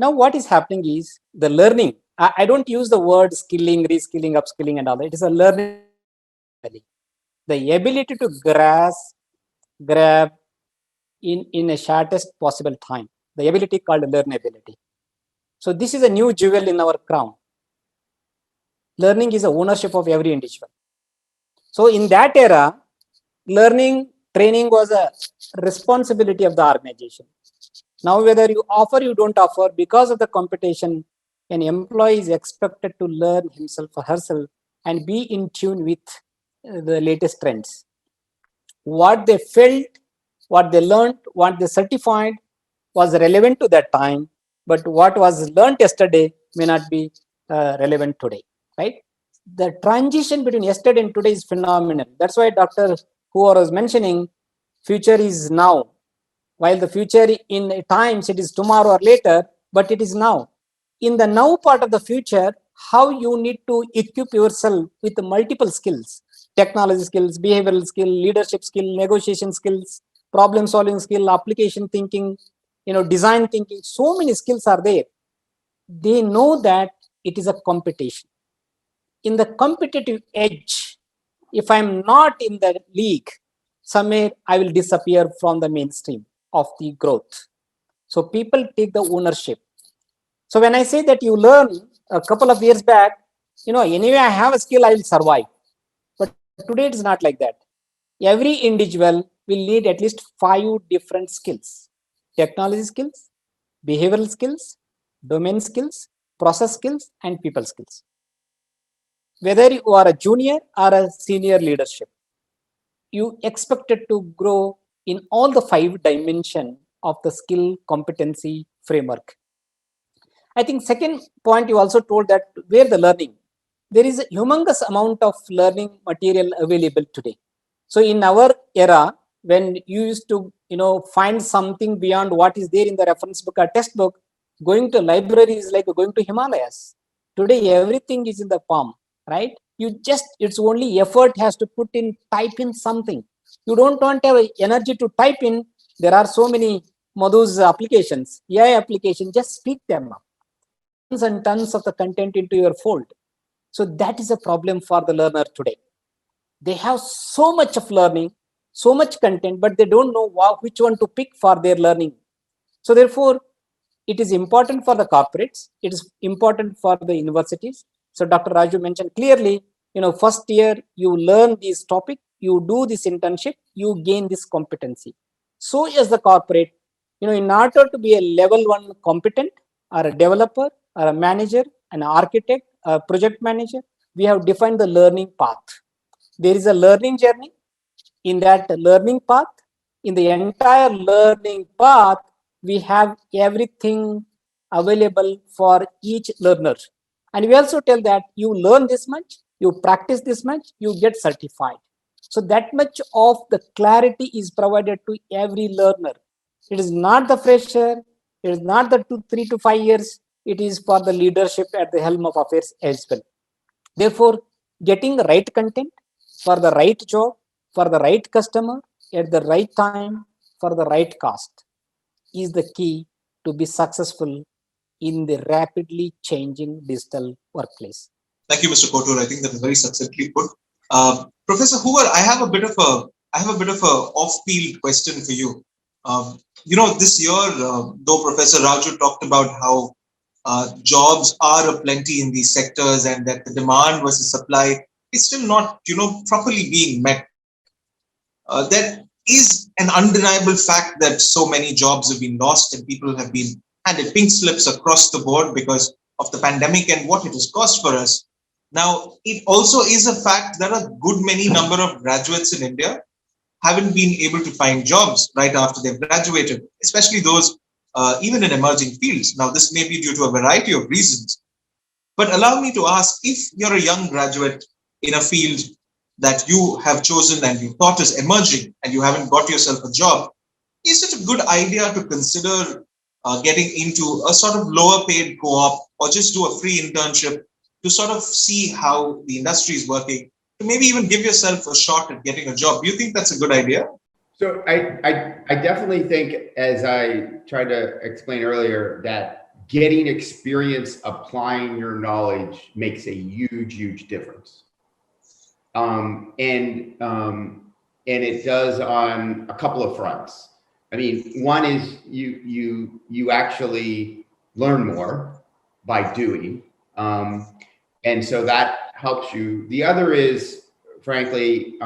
Now what is happening is the learning. I don't use the word skilling, reskilling, upskilling, and all that. It is a learning. The ability to grab in a shortest possible time. The ability called learnability. So this is a new jewel in our crown. Learning is a ownership of every individual. So in that era, learning, training was a responsibility of the organization. Now, whether you offer, you don't offer, because of the competition, an employee is expected to learn himself or herself and be in tune with the latest trends. What they felt, what they learned, what they certified was relevant to that time, but what was learned yesterday may not be relevant today, right? The transition between yesterday and today is phenomenal. That's why Dr. Hoover was mentioning future is now. While the future in times it is tomorrow or later, but it is now. In the now part of the future, how you need to equip yourself with multiple skills, technology skills, behavioral skill, leadership skill, negotiation skills, problem solving skill, application thinking, design thinking. So many skills are there. They know that it is a competition. In the competitive edge, if I'm not in the league, somewhere I will disappear from the mainstream of the growth. So people take the ownership. So when I say that you learn a couple of years back, anyway I have a skill, I will survive. But today it's not like that. Every individual will need at least 5 different skills: technology skills, behavioral skills, domain skills, process skills, and people skills. Whether you are a junior or a senior leadership, you expected to grow in all the 5 dimensions of the skill competency framework. I think second point, you also told that where the learning, there is a humongous amount of learning material available today. So in our era, when you used to find something beyond what is there in the reference book or textbook, going to library is like going to Himalayas. Today everything is in the palm, right? It's only effort has to put in, type in something. You don't want to have energy to type in. There are so many Madhu's applications, AI applications, just speak them up. Tons and tons of the content into your fold. So that is a problem for the learner today. They have so much of learning, so much content, but they don't know which one to pick for their learning. So therefore, it is important for the corporates. It is important for the universities. So Dr. Raju mentioned clearly, first year you learn this topic, you do this internship, you gain this competency. So as the corporate, in order to be a level 1 competent or a developer or a manager, an architect, a project manager, we have defined the learning path. There is a learning journey. In that learning path, in the entire learning path, we have everything available for each learner. And we also tell that you learn this much, you practice this much, you get certified. So that much of the clarity is provided to every learner. It is not the fresher, it is not the 3 to 5 years, it is for the leadership at the helm of affairs as well. Therefore, getting the right content for the right job, for the right customer, at the right time, for the right cost is the key to be successful in the rapidly changing digital workplace. Thank you, Mr. Kotur. I think that is very succinctly put. Professor Hoover, I have a bit of a off-field question for you. This year, though Professor Raju talked about how jobs are aplenty in these sectors and that the demand versus supply is still not, properly being met. There is an undeniable fact that so many jobs have been lost and people have been handed pink slips across the board because of the pandemic and what it has caused for us. Now, it also is a fact that a good many number of graduates in India haven't been able to find jobs right after they've graduated, especially those even in emerging fields. Now, this may be due to a variety of reasons, but allow me to ask, if you're a young graduate in a field that you have chosen and you thought is emerging and you haven't got yourself a job, is it a good idea to consider getting into a sort of lower paid co-op or just do a free internship to sort of see how the industry is working, to maybe even give yourself a shot at getting a job. Do you think that's a good idea? So I definitely think, as I tried to explain earlier, that getting experience applying your knowledge makes a huge difference. And it does on a couple of fronts. I mean, one is you actually learn more by doing, and so that helps you. The other is, frankly,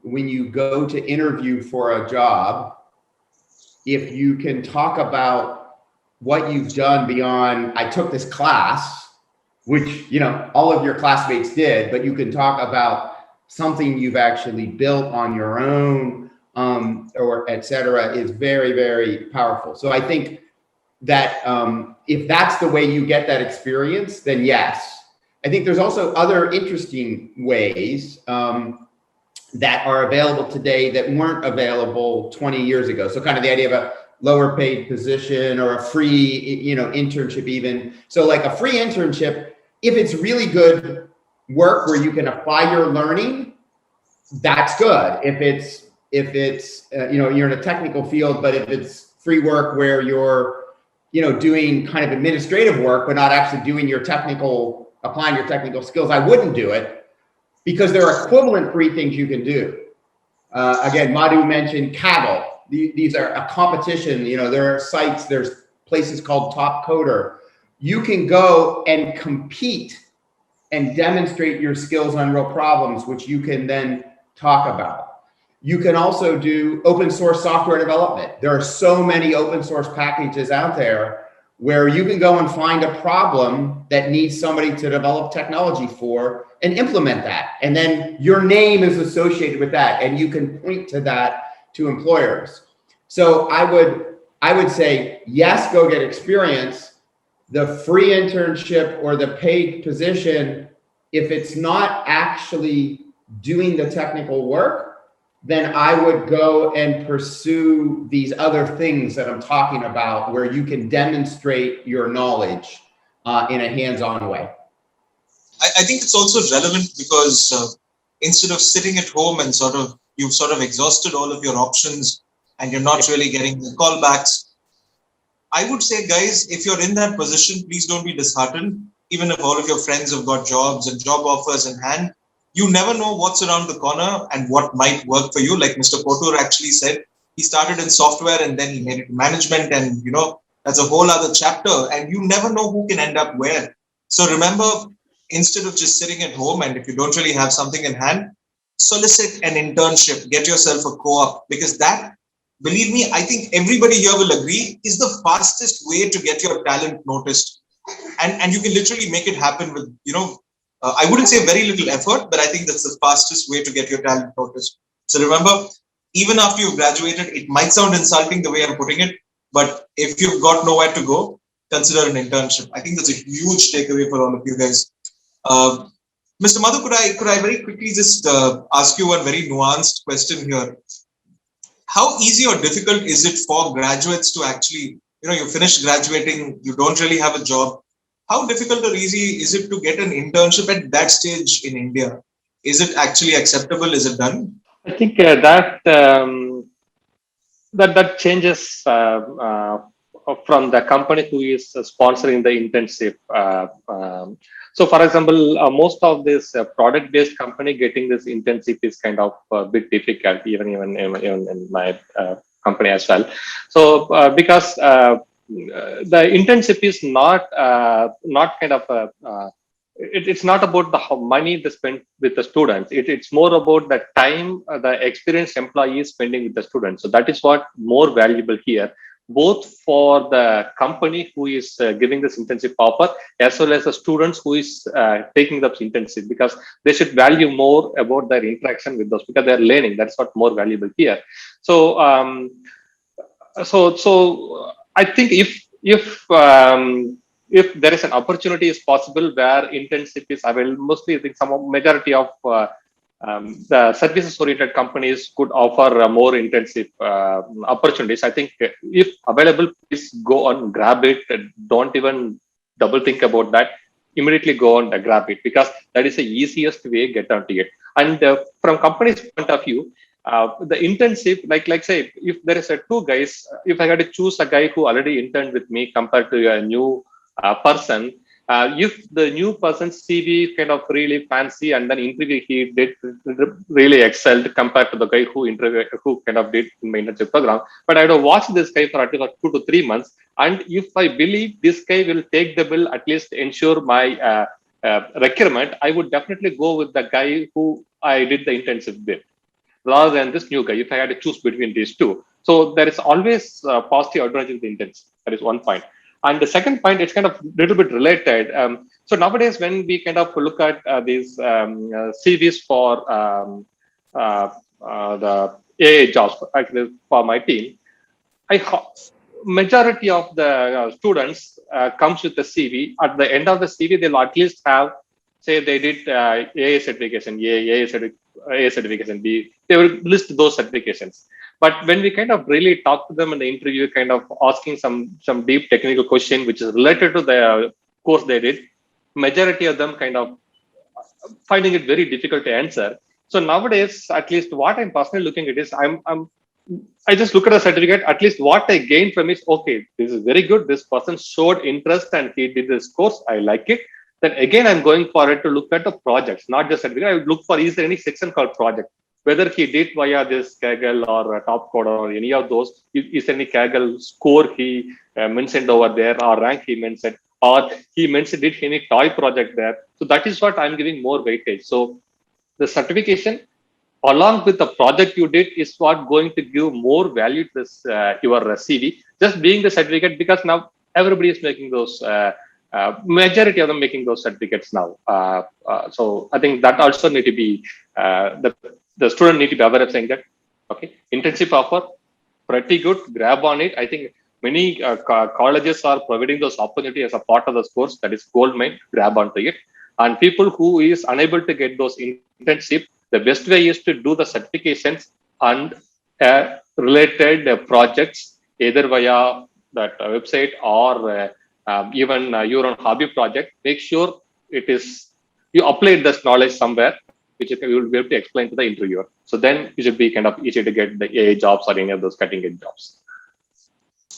when you go to interview for a job, if you can talk about what you've done beyond, I took this class, which, you know, all of your classmates did, but you can talk about something you've actually built on your own, or et cetera, is very powerful. So I think that if that's the way you get that experience, then yes. I think there's also other interesting ways that are available today that weren't available 20 years ago. So kind of the idea of a lower paid position or a free, you know, internship even. So like a free internship, if it's really good work where you can apply your learning, that's good. If it's you know, you're in a technical field, but if it's free work where you're, you know, doing kind of administrative work, but not actually doing your technical, applying your technical skills, I wouldn't do it, because there are equivalent free things you can do. Again, Madhu mentioned Kaggle. These are a competition. You know, there are sites, there's places called Top Coder. You can go and compete and demonstrate your skills on real problems, which you can then talk about. You can also do open source software development. There are so many open source packages out there where you can go and find a problem that needs somebody to develop technology for and implement that. And then your name is associated with that, and you can point to that to employers. So I would say, yes, go get experience. The free internship or the paid position, if it's not actually doing the technical work, then I would go and pursue these other things that I'm talking about, where you can demonstrate your knowledge in a hands-on way. I think it's also relevant because instead of sitting at home and you've sort of exhausted all of your options and you're not really getting the callbacks, I would say, guys, if you're in that position, please don't be disheartened. Even if all of your friends have got jobs and job offers in hand, you never know what's around the corner and what might work for you. Like Mr. Kotur actually said, he started in software and then he made it management, and you know, that's a whole other chapter, and you never know who can end up where. So remember, instead of just sitting at home, and if you don't really have something in hand, solicit an internship, get yourself a co-op, because that, believe me, I think everybody here will agree, is the fastest way to get your talent noticed. And you can literally make it happen with, you know, I wouldn't say very little effort, but I think that's the fastest way to get your talent noticed. So remember, even after you've graduated, it might sound insulting the way I'm putting it, but if you've got nowhere to go, consider an internship. I think that's a huge takeaway for all of you guys. Mr. Madhu, could I very quickly just ask you one very nuanced question here? How easy or difficult is it for graduates to actually, you know, you finish graduating, you don't really have a job. How difficult or easy is it to get an internship at that stage in India? Is it actually acceptable? Is it done? I think that changes from the company who is sponsoring the internship. So, for example, most of this product-based company getting this internship is kind of a bit difficult, even in my company as well. So, because the internship is not kind of it's not about the money they spend with the students. It's more about the time the experienced employee is spending with the students. So that is what more valuable here, both for the company who is giving this internship offer, as well as the students who is taking the internship, because they should value more about their interaction with those, because they're learning. That's what more valuable here. So so I think if there is an opportunity is possible where internship is available, mostly I think majority of the services-oriented companies could offer more internship opportunities. I think if available, please go on, grab it. Don't even double think about that. immediately go and grab it, because that is the easiest way get onto it. And from company's point of view, the internship, like say, if there is a two guys, if I had to choose a guy who already interned with me compared to a new person, if the new person's CV is kind of really fancy and then interview he did really excelled compared to the guy who kind of did in my internship program, but I would have watched this guy for at least 2 to 3 months, and if I believe this guy will take the bill, at least ensure my requirement, I would definitely go with the guy who I did the internship with, rather than this new guy, if I had to choose between these two. So there is always positive advantage of the intents. That is one point. And the second point, it's kind of a little bit related. So nowadays, when we kind of look at these CVs for the AA jobs, actually for my team, majority of the students comes with the CV. At the end of the CV, they'll at least have, say they did AA certification A, AA certification B, they will list those certifications. But when we kind of really talk to them in the interview, kind of asking some deep technical question which is related to the course they did, majority of them kind of finding it very difficult to answer. So nowadays, at least what I'm personally looking at is I just look at the certificate. At least what I gain from it is, okay, this is very good. This person showed interest and he did this course. I like it. Then again, I'm going for it to look at the projects, not just certificate. I would look for, is there any section called project? Whether he did via this Kaggle or Top Code or any of those, is there any Kaggle score he mentioned over there, or rank he mentioned, or he mentioned did any toy project there. So that is what I'm giving more weightage. So the certification along with the project you did is what going to give more value to this your CV. Just being the certificate, because now everybody is making those. Majority of them making those certificates now. So I think that also need to be the student need to be aware of saying that, okay, internship offer, pretty good, grab on it. I think many colleges are providing those opportunity as a part of the course. That is gold mine, grab onto it. And people who is unable to get those internship, the best way is to do the certifications and related projects, either via that website or even your own hobby project. Make sure it is, you apply this knowledge somewhere, which you will be able to explain to the interviewer. So then it should be kind of easy to get the AA jobs or any of those cutting edge jobs.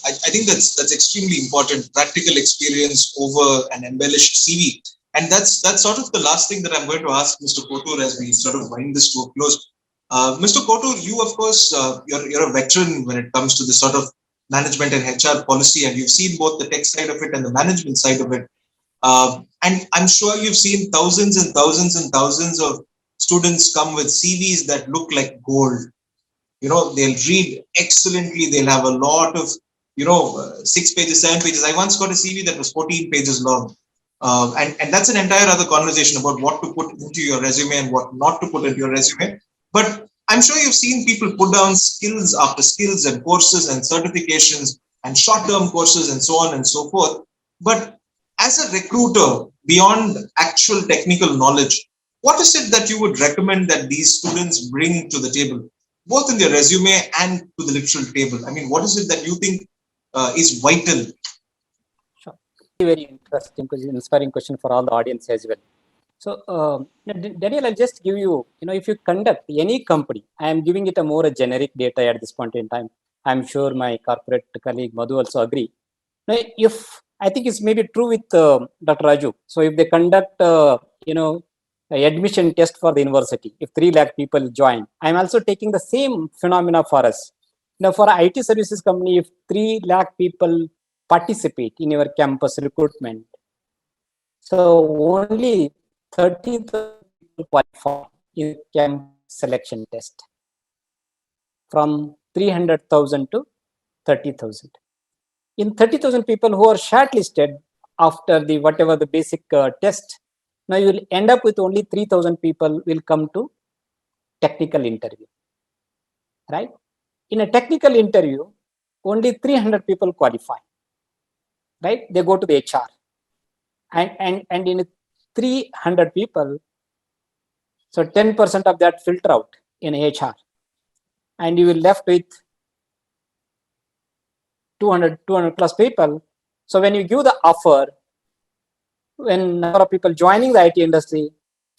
I think that's extremely important. Practical experience over an embellished CV. And that's sort of the last thing that I'm going to ask Mr. Kotur as we sort of wind this to a close. Mr. Kotur, you of course, you're a veteran when it comes to this sort of management and HR policy, and you've seen both the tech side of it and the management side of it. And I'm sure you've seen thousands and thousands and thousands of students come with CVs that look like gold. You know, they'll read excellently. They'll have a lot of, 6 pages, 7 pages. I once got a CV that was 14 pages long. And that's an entire other conversation about what to put into your resume and what not to put into your resume. But I'm sure you've seen people put down skills after skills and courses and certifications and short-term courses and so on and so forth. But as a recruiter, beyond actual technical knowledge, what is it that you would recommend that these students bring to the table, both in their resume and to the literal table? I mean, what is it that you think is vital? Very interesting, inspiring question for all the audience as well. So, Daniel, I'll just give you, if you conduct any company, I am giving it a more generic data at this point in time. I'm sure my corporate colleague Madhu also agree. Now, if I think it's maybe true with Dr. Raju. So, if they conduct, admission test for the university, if 3 lakh people join, I'm also taking the same phenomena for us. Now, for IT services company, if 3 lakh people participate in your campus recruitment, so only 30,000 people qualify in campus selection test, from 300,000 to 30,000. In 30,000 people who are shortlisted after the whatever the basic test, now you will end up with only 3,000 people will come to technical interview, right? In a technical interview, only 300 people qualify, right? They go to the HR, and in 300 people, so 10% of that filter out in HR, and you will left with 200 plus people. So when you give the offer, when number of people joining the IT industry,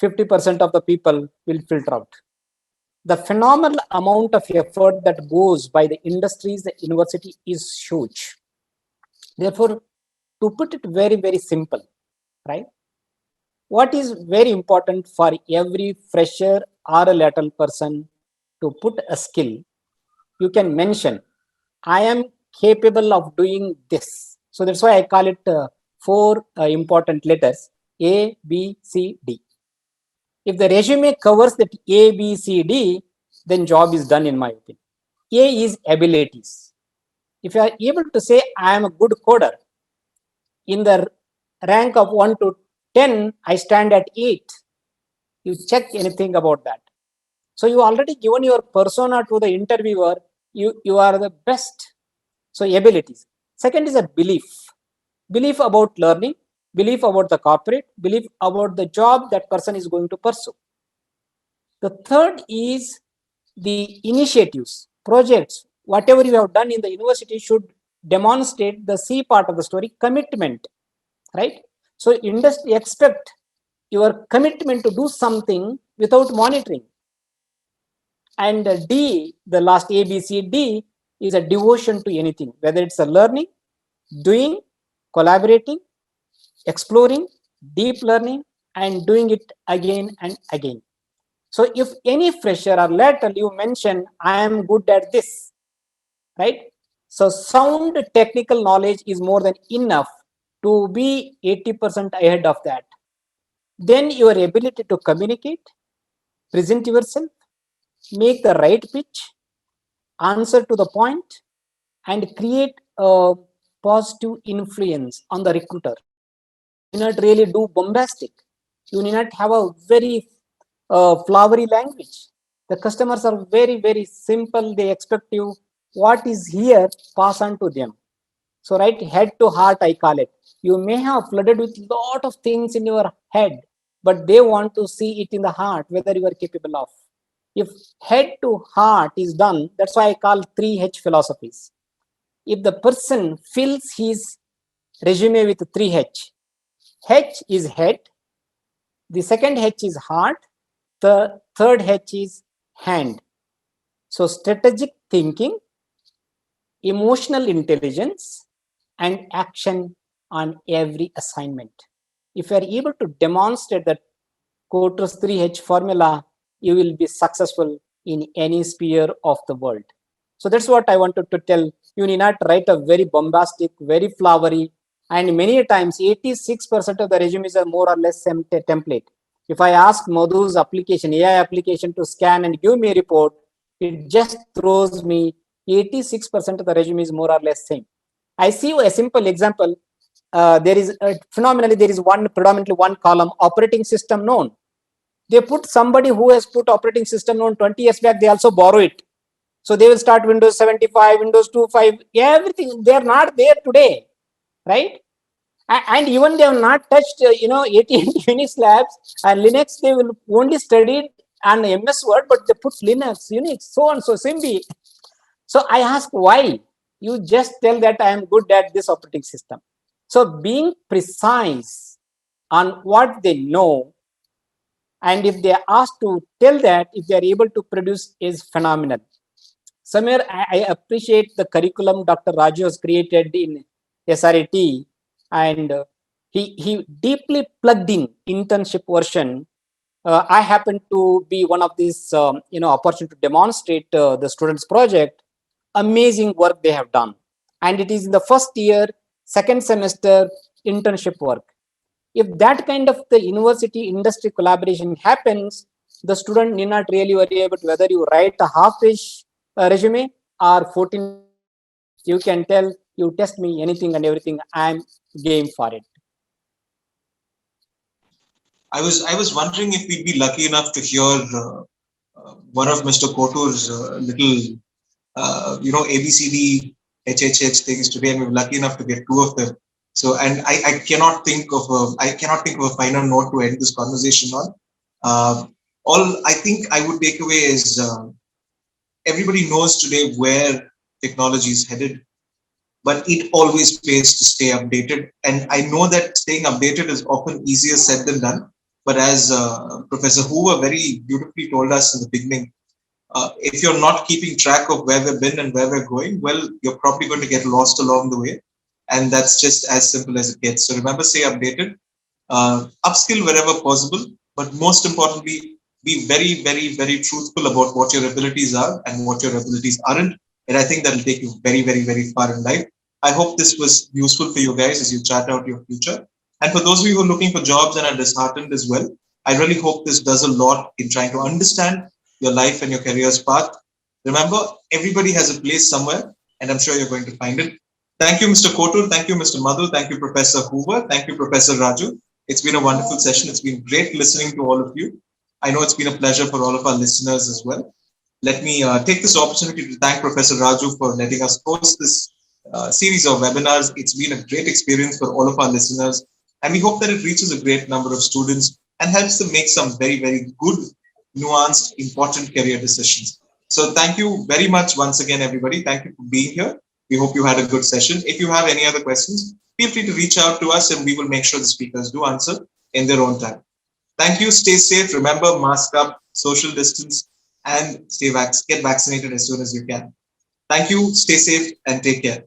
50% of the people will filter out. The phenomenal amount of effort that goes by the industries, the university is huge. Therefore, to put it very, very simple, right? What is very important for every fresher or a lateral person to put a skill, you can mention, I am capable of doing this. So that's why I call it 4 important letters, A, B, C, D. If the resume covers that A, B, C, D, then job is done in my opinion. A is abilities. If you are able to say, I am a good coder, in the rank of 1 to 10, I stand at 8. You check anything about that. So you already given your persona to the interviewer, you are the best. So abilities. Second is a belief. Belief about learning, belief about the corporate, belief about the job that person is going to pursue. The third is the initiatives, projects, whatever you have done in the university should demonstrate the C part of the story, commitment, right? So industry expect your commitment to do something without monitoring. And D, the last A, B, C, D is a devotion to anything, whether it's a learning, doing, collaborating, exploring, deep learning, and doing it again and again. So if any fresher or lateral you mention, I am good at this, right? So sound technical knowledge is more than enough to be 80% ahead of that. Then your ability to communicate, present yourself, make the right pitch, answer to the point, and create a positive influence on the recruiter. You not really do bombastic. You need not have a very flowery language. The customers are very, very simple. They expect you what is here, pass on to them. So right, head to heart, I call it. You may have flooded with lot of things in your head, but they want to see it in the heart, whether you are capable of. If head to heart is done, that's why I call 3H philosophies. If the person fills his resume with 3H, H is head, the second H is heart, the third H is hand. So strategic thinking, emotional intelligence, and action on every assignment. If you are able to demonstrate that Cotra's 3H formula, you will be successful in any sphere of the world. So that's what I wanted to tell. You need not write a very bombastic, very flowery, and many times 86% of the resumes are more or less template. If I ask Madhu's application, AI application to scan and give me a report, it just throws me 86% of the resume is more or less same. I see a simple example. There is phenomenally, there is predominantly one column, operating system known. They put somebody who has put operating system known 20 years back, they also borrow it. So they will start Windows 75, Windows 25, everything. They are not there today, right? And even they have not touched, 18 Unix labs and Linux. They will only study on MS Word, but they put Linux, Unix, so on, so Symbi. So I ask why? You just tell that I am good at this operating system. So being precise on what they know, and if they are asked to tell that, if they are able to produce, is phenomenal. Somewhere I appreciate the curriculum Dr. Raju has created in SRIT, and he deeply plugged in internship version. I happen to be one of these, opportunity to demonstrate the students' project. Amazing work they have done, and it is in the first year, second semester internship work. If that kind of the university industry collaboration happens, the student need not really worry about whether you write a half-page resume or 14. You can tell, you test me anything and everything, I'm game for it. I was wondering if we'd be lucky enough to hear one of Mr. Kotur's little ABCD HHH things today, and we were lucky enough to get 2 of them. So, and I cannot think of a final note to end this conversation on. All I think I would take away is everybody knows today where technology is headed, but it always pays to stay updated. And I know that staying updated is often easier said than done. But as Professor Hoover very beautifully told us in the beginning, if you're not keeping track of where we've been and where we're going, well, you're probably going to get lost along the way. And that's just as simple as it gets. So remember, stay updated, upskill wherever possible, but most importantly, be very, very, very truthful about what your abilities are and what your abilities aren't. And I think that'll take you very, very, very far in life. I hope this was useful for you guys as you chart out your future. And for those of you who are looking for jobs and are disheartened as well, I really hope this does a lot in trying to understand your life and your career's path. Remember, everybody has a place somewhere, and I'm sure you're going to find it. Thank you, Mr. Kotur. Thank you, Mr. Madhu. Thank you, Professor Hoover. Thank you, Professor Raju. It's been a wonderful session. It's been great listening to all of you. I know it's been a pleasure for all of our listeners as well. Let me take this opportunity to thank Professor Raju for letting us host this series of webinars. It's been a great experience for all of our listeners, and we hope that it reaches a great number of students and helps them make some very, very good, nuanced, important career decisions. So thank you very much once again, everybody. Thank you for being here. We hope you had a good session. If you have any other questions, feel free to reach out to us and we will make sure the speakers do answer in their own time. Thank you. Stay safe. Remember, mask up, social distance, and get vaccinated as soon as you can. Thank you. Stay safe and take care.